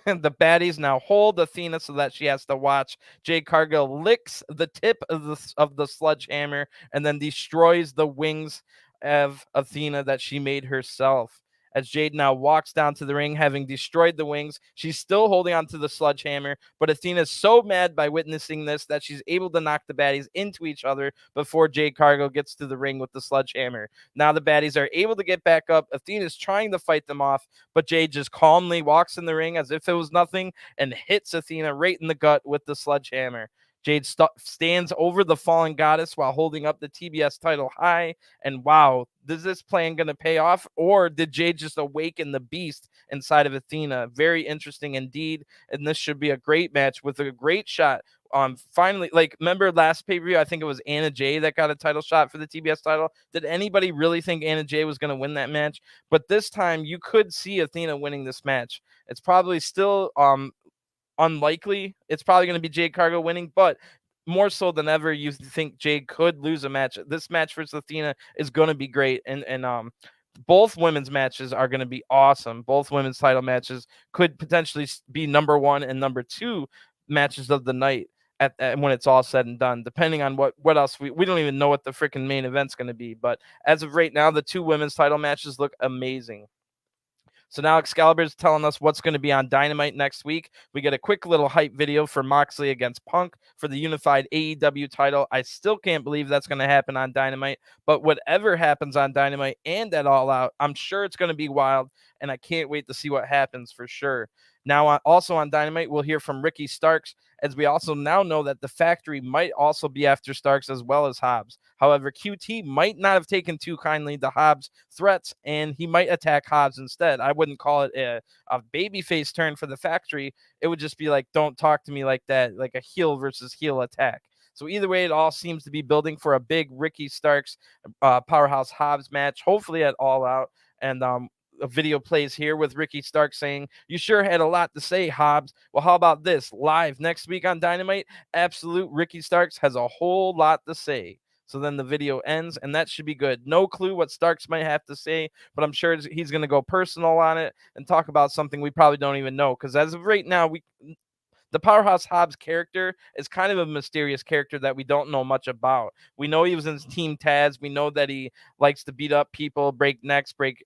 the baddies now hold Athena so that she has to watch. Jade Cargill licks the tip of the sledgehammer and then destroys the wings of Athena that she made herself. As Jade now walks down to the ring, having destroyed the wings, she's still holding onto the sledgehammer, but Athena is so mad by witnessing this that she's able to knock the baddies into each other before Jade Cargill gets to the ring with the sledgehammer. Now the baddies are able to get back up. Athena's trying to fight them off, but Jade just calmly walks in the ring as if it was nothing and hits Athena right in the gut with the sledgehammer. Jade stands over the fallen goddess while holding up the TBS title high. And wow, is this plan going to pay off? Or did Jade just awaken the beast inside of Athena? Very interesting indeed. And this should be a great match with a great shot. Finally, like, remember last pay-per-view, I think it was Anna Jay that got a title shot for the TBS title. Did anybody really think Anna Jay was going to win that match? But this time you could see Athena winning this match. It's probably still unlikely. It's probably going to be Jade Cargill winning, but more so than ever, you think Jade could lose a match. This match versus Athena is going to be great, and both women's matches are going to be awesome. Both women's title matches could potentially be number 1 and number 2 matches of the night at when it's all said and done, depending on what else we don't even know what the freaking main event's going to be. But as of right now, the 2 women's title matches look amazing. So now Excalibur's telling us what's going to be on Dynamite next week. We get a quick little hype video for Moxley against Punk for the unified AEW title. I still can't believe that's going to happen on Dynamite, but whatever happens on Dynamite and at All Out, I'm sure it's going to be wild, and I can't wait to see what happens for sure. Now, also on Dynamite, we'll hear from Ricky Starks, as we also now know that the Factory might also be after Starks as well as Hobbs. However, QT might not have taken too kindly to Hobbs' threats, and he might attack Hobbs instead. I wouldn't call it a babyface turn for the Factory. It would just be like, don't talk to me like that, like a heel versus heel attack. So either way, it all seems to be building for a big Ricky Starks Powerhouse Hobbs match, hopefully at All Out. And a video plays here with Ricky Starks saying, "You sure had a lot to say, Hobbs. Well, how about this? Live next week on Dynamite, absolute Ricky Starks has a whole lot to say." So then the video ends, and that should be good. No clue what Starks might have to say, but I'm sure he's going to go personal on it and talk about something we probably don't even know. Because as of right now, the Powerhouse Hobbs character is kind of a mysterious character that we don't know much about. We know he was in Team Taz. We know that he likes to beat up people, break necks, break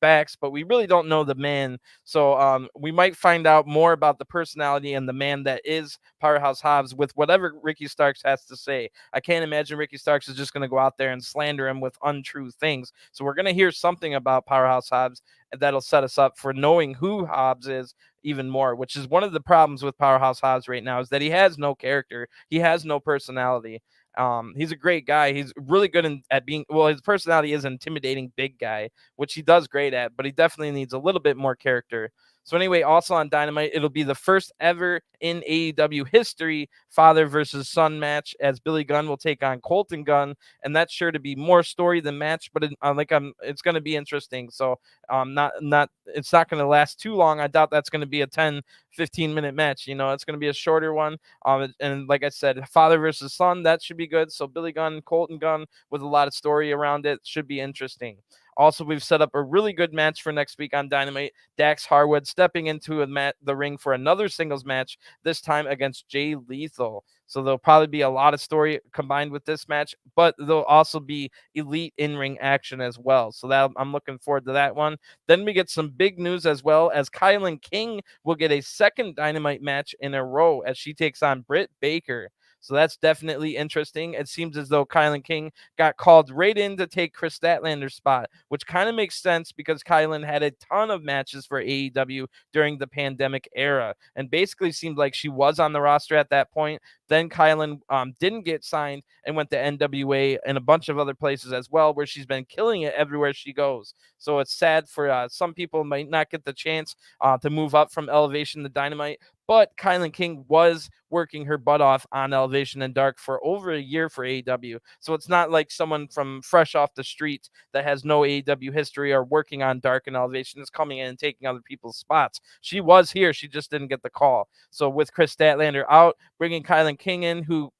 backs, but we really don't know the man. So we might find out more about the personality and the man that is Powerhouse Hobbs with whatever Ricky Starks has to say. I can't imagine Ricky Starks is just going to go out there and slander him with untrue things. So we're going to hear something about Powerhouse Hobbs, and that'll set us up for knowing who Hobbs is even more, which is one of the problems with Powerhouse Hobbs right now, is that he has no character. He has no personality. He's a great guy. He's really good at being, well, his personality is an intimidating big guy, which he does great at, but he definitely needs a little bit more character. So anyway, also on Dynamite, it'll be the first ever in AEW history father versus son match, as Billy Gunn will take on Colton Gunn, and that's sure to be more story than match, but it's going to be interesting. So it's not going to last too long. I doubt that's going to be a 10-15 minute match. It's going to be a shorter one. And like I said, father versus son, that should be good. So Billy Gunn, Colton Gunn, with a lot of story around it, should be interesting. Also, we've set up a really good match for next week on Dynamite. Dax Harwood stepping into the ring for another singles match, this time against Jay Lethal. So there'll probably be a lot of story combined with this match, but there'll also be elite in-ring action as well. So I'm looking forward to that one. Then we get some big news as well, as Kylan King will get a second Dynamite match in a row as she takes on Britt Baker. So that's definitely interesting. It seems as though Kylan King got called right in to take Chris Statlander's spot, which kind of makes sense because Kylan had a ton of matches for AEW during the pandemic era and basically seemed like she was on the roster at that point. Then Kylan didn't get signed and went to NWA and a bunch of other places as well, where she's been killing it everywhere she goes. So it's sad for some people might not get the chance to move up from Elevation to Dynamite. But Kylan King was working her butt off on Elevation and Dark for over a year for AEW. So it's not like someone from fresh off the street that has no AEW history or working on Dark and Elevation is coming in and taking other people's spots. She was here. She just didn't get the call. So with Chris Statlander out, bringing Kylan King in, who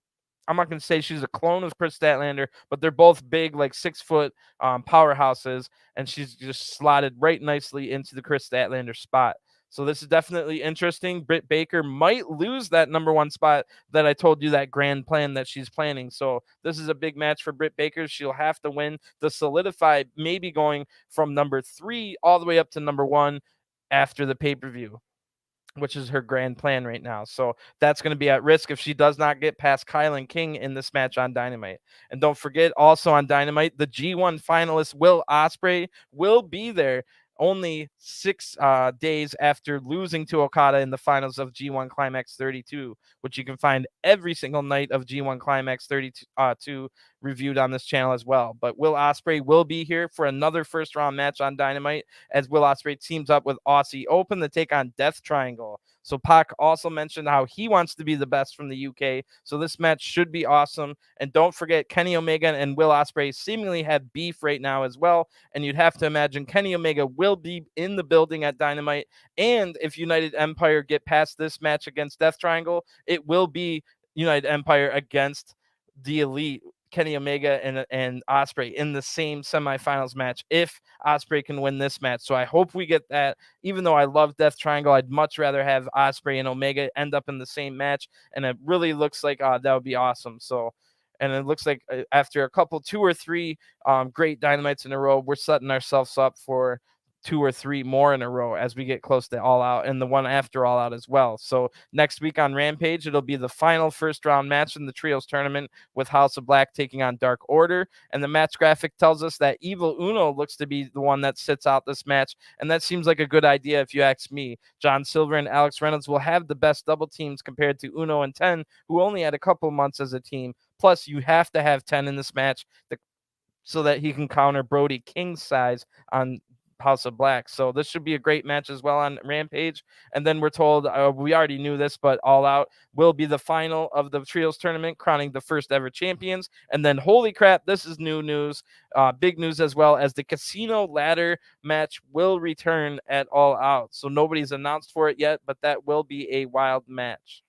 I'm not going to say she's a clone of Chris Statlander, but they're both big, like 6-foot powerhouses, and she's just slotted right nicely into the Chris Statlander spot. So this is definitely interesting. Britt Baker might lose that number one spot that I told you, that grand plan that she's planning. So this is a big match for Britt Baker. She'll have to win to solidify maybe going from number 3 all the way up to number 1 after the pay-per-view, which is her grand plan right now. So that's going to be at risk if she does not get past Kylan King in this match on Dynamite. And don't forget, also on Dynamite, the G1 finalist Will Ospreay will be there only 6 days after losing to Okada in the finals of G1 Climax 32, which you can find every single night of G1 Climax 32 reviewed on this channel as well. But Will Ospreay will be here for another first round match on Dynamite, as Will Ospreay teams up with Aussie Open to take on Death Triangle. So Pac also mentioned how he wants to be the best from the UK. So this match should be awesome. And don't forget, Kenny Omega and Will Ospreay seemingly have beef right now as well. And you'd have to imagine Kenny Omega will be in the building at Dynamite. And if United Empire get past this match against Death Triangle, it will be United Empire against the Elite, Kenny Omega and Ospreay, in the same semifinals match if Ospreay can win this match. So I hope we get that. Even though I love Death Triangle, I'd much rather have Ospreay and Omega end up in the same match, and it really looks like that would be awesome. So, and it looks like after a couple, 2 or 3 great Dynamites in a row, we're setting ourselves up for 2 or 3 more in a row as we get close to All Out, and the one after All Out as well. So next week on Rampage, it'll be the final first round match in the Trios tournament with House of Black taking on Dark Order. And the match graphic tells us that Evil Uno looks to be the one that sits out this match. And that seems like a good idea if you ask me. John Silver and Alex Reynolds will have the best double teams compared to Uno and 10, who only had a couple months as a team. Plus, you have to have 10 in this match so that he can counter Brody King's size on House of Black. So this should be a great match as well on Rampage. And then we're told, we already knew this, but All Out will be the final of the Trios tournament, crowning the first ever champions. And then, holy crap, this is new news, big news as well, as the Casino Ladder match will return at All Out. So nobody's announced for it yet, but that will be a wild match.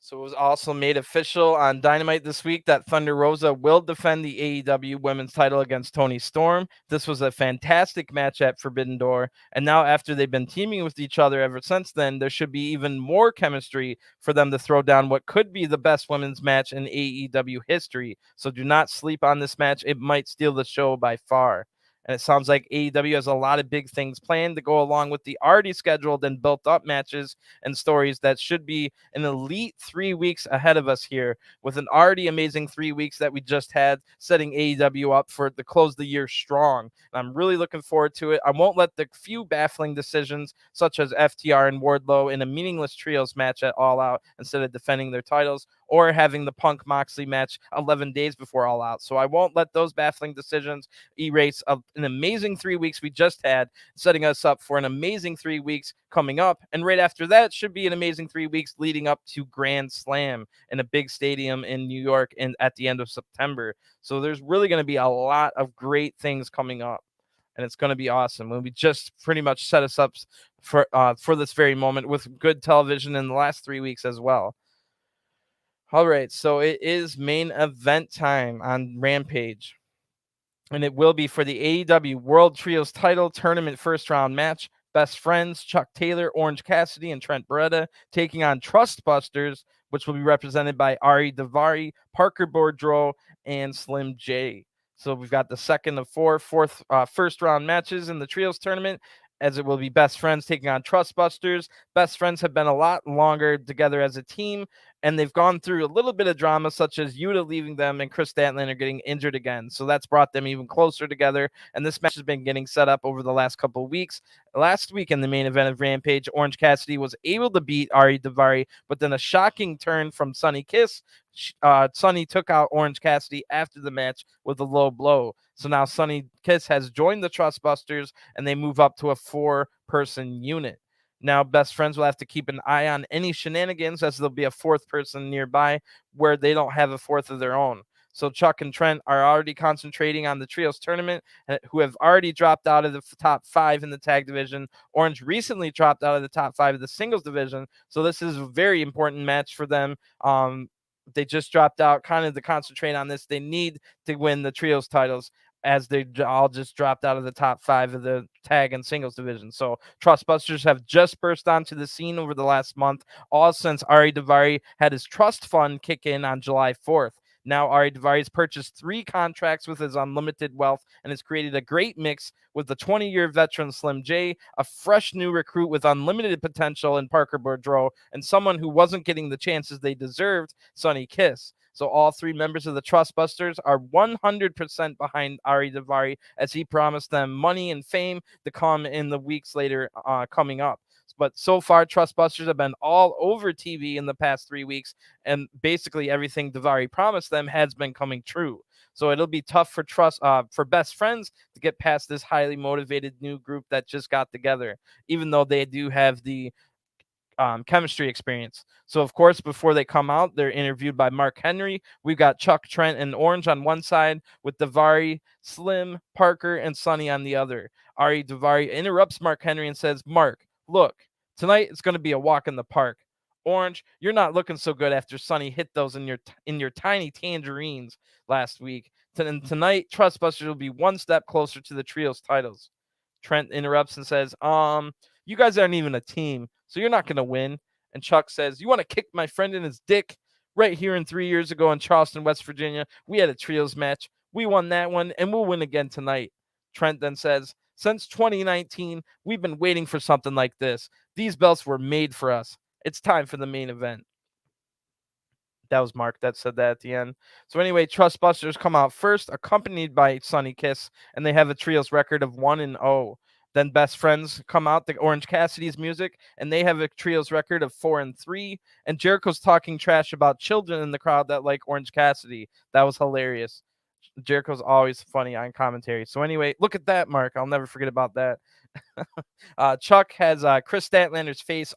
So it was also made official on Dynamite this week that Thunder Rosa will defend the AEW Women's title against Toni Storm. This was a fantastic match at Forbidden Door. And now, after they've been teaming with each other ever since then, there should be even more chemistry for them to throw down what could be the best women's match in AEW history. So do not sleep on this match. It might steal the show by far. And it sounds like AEW has a lot of big things planned to go along with the already scheduled and built up matches and stories that should be an elite 3 weeks ahead of us here, with an already amazing 3 weeks that we just had, setting AEW up for to close the year strong. And I'm really looking forward to it. I won't let the few baffling decisions, such as FTR and Wardlow in a meaningless trios match at All Out instead of defending their titles, or having the Punk Moxley match 11 days before All Out. So I won't let those baffling decisions erase an amazing 3 weeks we just had, setting us up for an amazing 3 weeks coming up. And right after that should be an amazing 3 weeks leading up to Grand Slam in a big stadium in New York at the end of September. So there's really going to be a lot of great things coming up. And it's going to be awesome. When we just pretty much set us up for this very moment with good television in the last 3 weeks as well. All right, so it is main event time on Rampage. And it will be for the AEW World Trios Title Tournament first round match. Best Friends, Chuck Taylor, Orange Cassidy, and Trent Beretta taking on Trustbusters, which will be represented by Ari Daivari, Parker Boudreaux, and Slim J. So we've got the second of four first round matches in the Trios tournament, as it will be Best Friends taking on Trustbusters. Best Friends have been a lot longer together as a team, and they've gone through a little bit of drama, such as Yuta leaving them and Chris Statlander getting injured again. So that's brought them even closer together, and this match has been getting set up over the last couple of weeks. Last week in the main event of Rampage, Orange Cassidy was able to beat Ari Daivari, but then a shocking turn from Sonny Kiss. Sonny took out Orange Cassidy after the match with a low blow. So now Sonny Kiss has joined the Trustbusters, and they move up to a 4-person unit. Now, Best Friends will have to keep an eye on any shenanigans, as there'll be a 4th person nearby where they don't have a 4th of their own. So Chuck and Trent are already concentrating on the Trios tournament, who have already dropped out of the top 5 in the tag division. Orange recently dropped out of the top 5 of the singles division. So this is a very important match for them. They just dropped out kind of to concentrate on this. They need to win the Trios titles, as they all just dropped out of the top 5 of the tag and singles division. So Trustbusters have just burst onto the scene over the last month, all since Ari Daivari had his trust fund kick in on July 4th. Now Ari Daivari has purchased 3 contracts with his unlimited wealth and has created a great mix with the 20-year veteran Slim J, a fresh new recruit with unlimited potential in Parker Boudreaux, and someone who wasn't getting the chances they deserved, Sonny Kiss. So all 3 members of the Trustbusters are 100% behind Ari Daivari, as he promised them money and fame to come in the weeks later coming up. But so far, Trustbusters have been all over TV in the past 3 weeks, and basically everything Daivari promised them has been coming true. So it'll be tough for Best Friends to get past this highly motivated new group that just got together, even though they do have the chemistry experience. So of course, before they come out, they're interviewed by Mark Henry. We've got Chuck, Trent, and Orange on one side, with Daivari, Slim, Parker, and Sonny on the other. Ari Daivari interrupts Mark Henry and says, "Mark, look, tonight it's going to be a walk in the park. Orange, you're not looking so good after Sonny hit those in your tiny tangerines last week. And tonight, Trustbusters will be one step closer to the Trios titles." Trent interrupts and says, "You guys aren't even a team, so you're not going to win." And Chuck says, "You want to kick my friend in his dick? Right here in 3 years ago in Charleston, West Virginia, we had a trios match. We won that one, and we'll win again tonight." Trent then says, "Since 2019, we've been waiting for something like this. These belts were made for us. It's time for the main event." That was Mark that said that at the end. So anyway, Trustbusters come out first, accompanied by Sonny Kiss, and they have a trios record of 1-0. Then Best Friends come out, the Orange Cassidy's music, and they have a trios record of 4-3. And Jericho's talking trash about children in the crowd that like Orange Cassidy. That was hilarious. Jericho's always funny on commentary. So anyway, look at that, Marq. I'll never forget about that. Chuck has Chris Statlander's face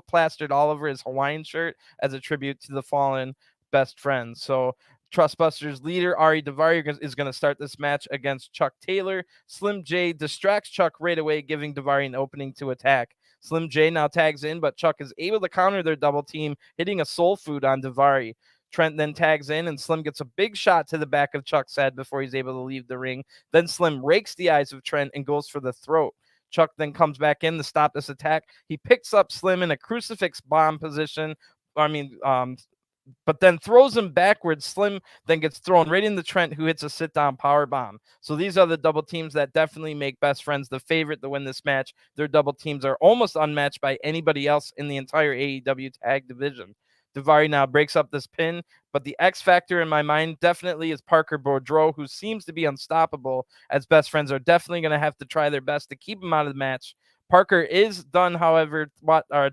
plastered all over his Hawaiian shirt as a tribute to the fallen best friends. So Trustbusters leader Ari Daivari is going to start this match against Chuck Taylor. Slim J distracts Chuck right away, giving Daivari an opening to attack. Slim J now tags in, but Chuck is able to counter their double team, hitting a soul food on Daivari. Trent then tags in, and Slim gets a big shot to the back of Chuck's head before he's able to leave the ring. Then Slim rakes the eyes of Trent and goes for the throat. Chuck then comes back in to stop this attack. He picks up Slim in a crucifix bomb position. But then throws him backwards. Slim then gets thrown right into Trent, who hits a sit-down power bomb. So these are the double teams that definitely make Best Friends the favorite to win this match. Their double teams are almost unmatched by anybody else in the entire AEW tag division. Daivari now breaks up this pin, but the X factor in my mind definitely is Parker Boudreaux, who seems to be unstoppable, as Best Friends are definitely going to have to try their best to keep him out of the match. Parker is done, however,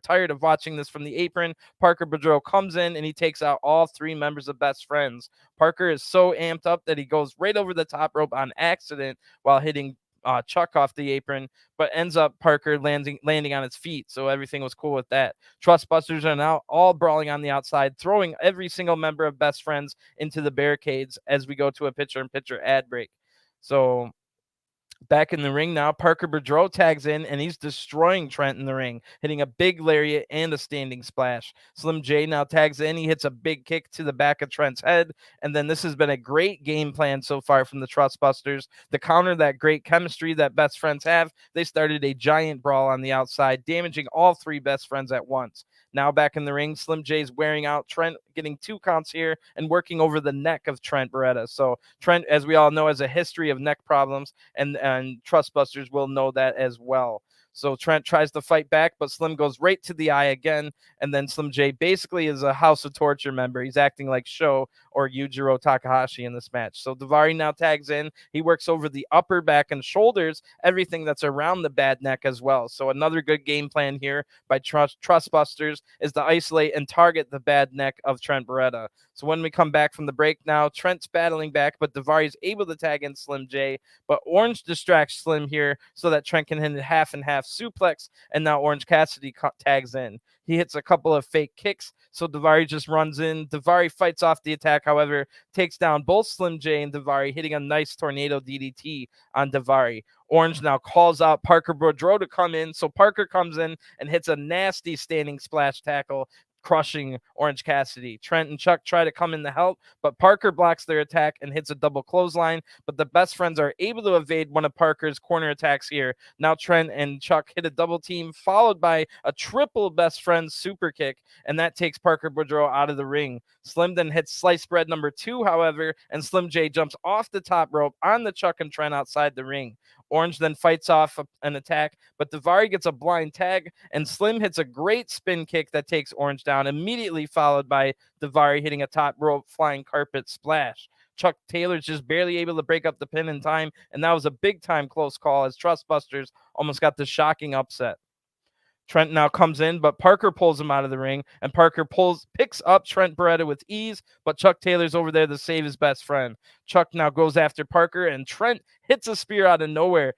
tired of watching this from the apron. Parker Boudreaux comes in and he takes out all three members of Best Friends. Parker is so amped up that he goes right over the top rope on accident while hitting Chuck off the apron, but ends up Parker landing on his feet. So everything was cool with that. Trustbusters are now all brawling on the outside, throwing every single member of Best Friends into the barricades as we go to a picture-in-picture ad break. So back in the ring now, Parker Boudreaux tags in, and he's destroying Trent in the ring, hitting a big lariat and a standing splash. Slim J now tags in. He hits a big kick to the back of Trent's head, and then this has been a great game plan so far from the Trustbusters. To counter that great chemistry that Best Friends have, they started a giant brawl on the outside, damaging all three Best Friends at once. Now back in the ring, Slim J's wearing out Trent, getting 2 counts here and working over the neck of Trent Beretta. So Trent, as we all know, has a history of neck problems, and Trustbusters will know that as well. So Trent tries to fight back, but Slim goes right to the eye again. And then Slim J basically is a House of Torture member. He's acting like Sho or Yujiro Takahashi in this match. So Daivari now tags in. He works over the upper back and shoulders, everything that's around the bad neck as well. So another good game plan here by Trustbusters is to isolate and target the bad neck of Trent Beretta. So when we come back from the break now, Trent's battling back, but Daivari is able to tag in Slim J. But Orange distracts Slim here so that Trent can hit a half and half suplex, and now Orange Cassidy tags in. He hits a couple of fake kicks, so Daivari just runs in. Daivari fights off the attack, however, takes down both Slim J and Daivari, hitting a nice tornado DDT on Daivari. Orange now calls out Parker Boudreaux to come in, so Parker comes in and hits a nasty standing splash tackle, crushing Orange Cassidy. Trent and Chuck try to come in to help, but Parker blocks their attack and hits a double clothesline, but the Best Friends are able to evade one of Parker's corner attacks here. Now Trent and Chuck hit a double team, followed by a triple Best Friends super kick, and that takes Parker Boudreaux out of the ring. Slim then hits sliced bread number 2, however, and Slim J jumps off the top rope on the Chuck and Trent outside the ring. Orange then fights off an attack, but Daivari gets a blind tag, and Slim hits a great spin kick that takes Orange down, immediately followed by Daivari hitting a top rope flying carpet splash. Chuck Taylor's just barely able to break up the pin in time, and that was a big-time close call as Trustbusters almost got the shocking upset. Trent now comes in, but Parker pulls him out of the ring, and Parker picks up Trent Beretta with ease, but Chuck Taylor's over there to save his best friend. Chuck now goes after Parker, and Trent hits a spear out of nowhere,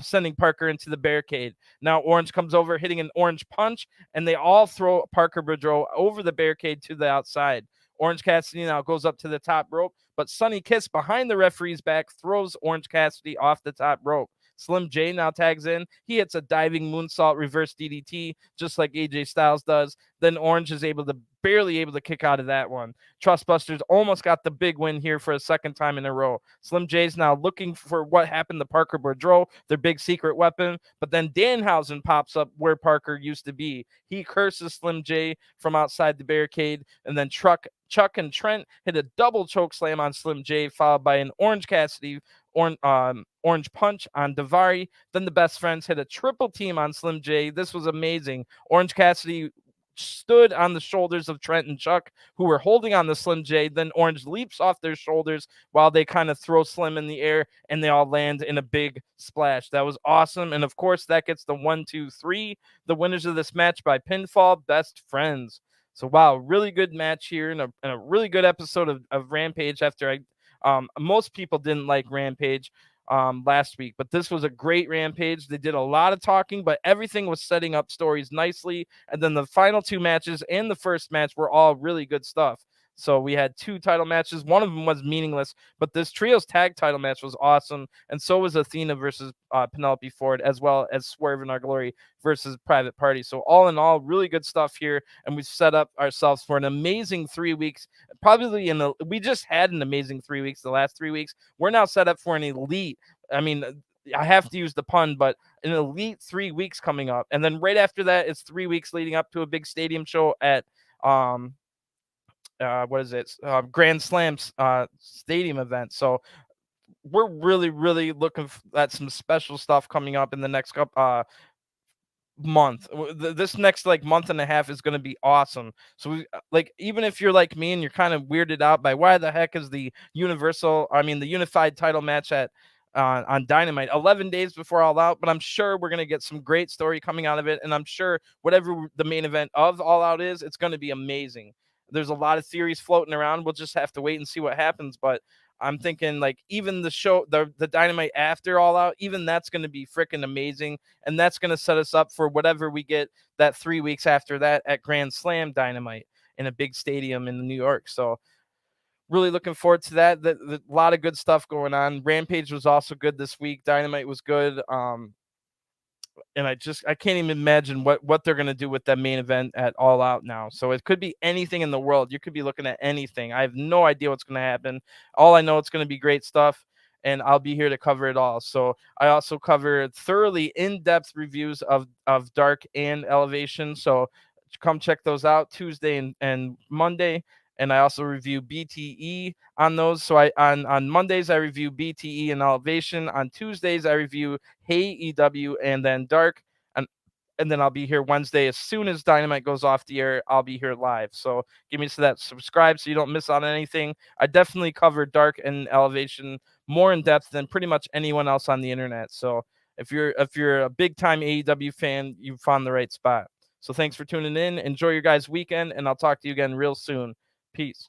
sending Parker into the barricade. Now Orange comes over, hitting an orange punch, and they all throw Parker Boudreaux over the barricade to the outside. Orange Cassidy now goes up to the top rope, but Sonny Kiss behind the referee's back throws Orange Cassidy off the top rope. Slim J now tags in. He hits a diving moonsault reverse DDT, just like AJ Styles does. Then Orange is barely able to kick out of that one. Trustbusters almost got the big win here for a second time in a row. Slim J's now looking for what happened to Parker Boudreaux, their big secret weapon, but then Danhausen pops up where Parker used to be. He curses Slim J from outside the barricade, and then Chuck and Trent hit a double choke slam on Slim J, followed by an Orange Cassidy orange punch on Daivari. Then the Best Friends hit a triple team on Slim J. This was amazing. Orange Cassidy stood on the shoulders of Trent and Chuck, who were holding on to Slim J. Then Orange leaps off their shoulders while they kind of throw Slim in the air, and they all land in a big splash. That was awesome. And of course, that gets the 1, 2, 3. The winners of this match by pinfall, Best Friends. So wow, really good match here, and a really good episode of Rampage after Most people didn't like Rampage last week, but this was a great Rampage. They did a lot of talking, but everything was setting up stories nicely. And then the final 2 matches and the first match were all really good stuff. So we had 2 title matches. One of them was meaningless, but this trios tag title match was awesome. And so was Athena versus Penelope Ford, as well as Swerve in Our Glory versus Private Party. So all in all, really good stuff here. And we've set up ourselves for an amazing 3 weeks. Probably we just had an amazing 3 weeks, the last 3 weeks. We're now set up for an elite. I mean, I have to use the pun, but an elite 3 weeks coming up. And then right after that, it's 3 weeks leading up to a big stadium show at Grand Slam stadium event. So we're really, really looking at some special stuff coming up in the next month. This next month and a half is going to be awesome. So even if you're like me and you're kind of weirded out by why the heck is the unified title match at on Dynamite 11 days before All Out, but I'm sure we're going to get some great story coming out of it, and I'm sure whatever the main event of All Out is, it's going to be amazing. There's a lot of theories floating around. We'll just have to wait and see what happens, but I'm thinking even the show, the Dynamite after All Out, even that's going to be freaking amazing. And that's going to set us up for whatever we get that 3 weeks after that at Grand Slam Dynamite in a big stadium in New York. So really looking forward to that. A lot of good stuff going on. Rampage was also good this week. Dynamite was good. And I can't even imagine what they're going to do with that main event at All Out now. So it could be anything in the world. You could be looking at anything. I have no idea what's going to happen. All I know, it's going to be great stuff, and I'll be here to cover it all. So I also cover thoroughly in-depth reviews of Dark and Elevation. So come check those out Tuesday and Monday. And I also review BTE on those. So on Mondays, I review BTE and Elevation. On Tuesdays, I review AEW and then Dark. And then I'll be here Wednesday. As soon as Dynamite goes off the air, I'll be here live. So give me that subscribe so you don't miss out on anything. I definitely cover Dark and Elevation more in depth than pretty much anyone else on the internet. So if you're a big time AEW fan, you've found the right spot. So thanks for tuning in. Enjoy your guys' weekend, and I'll talk to you again real soon. Peace.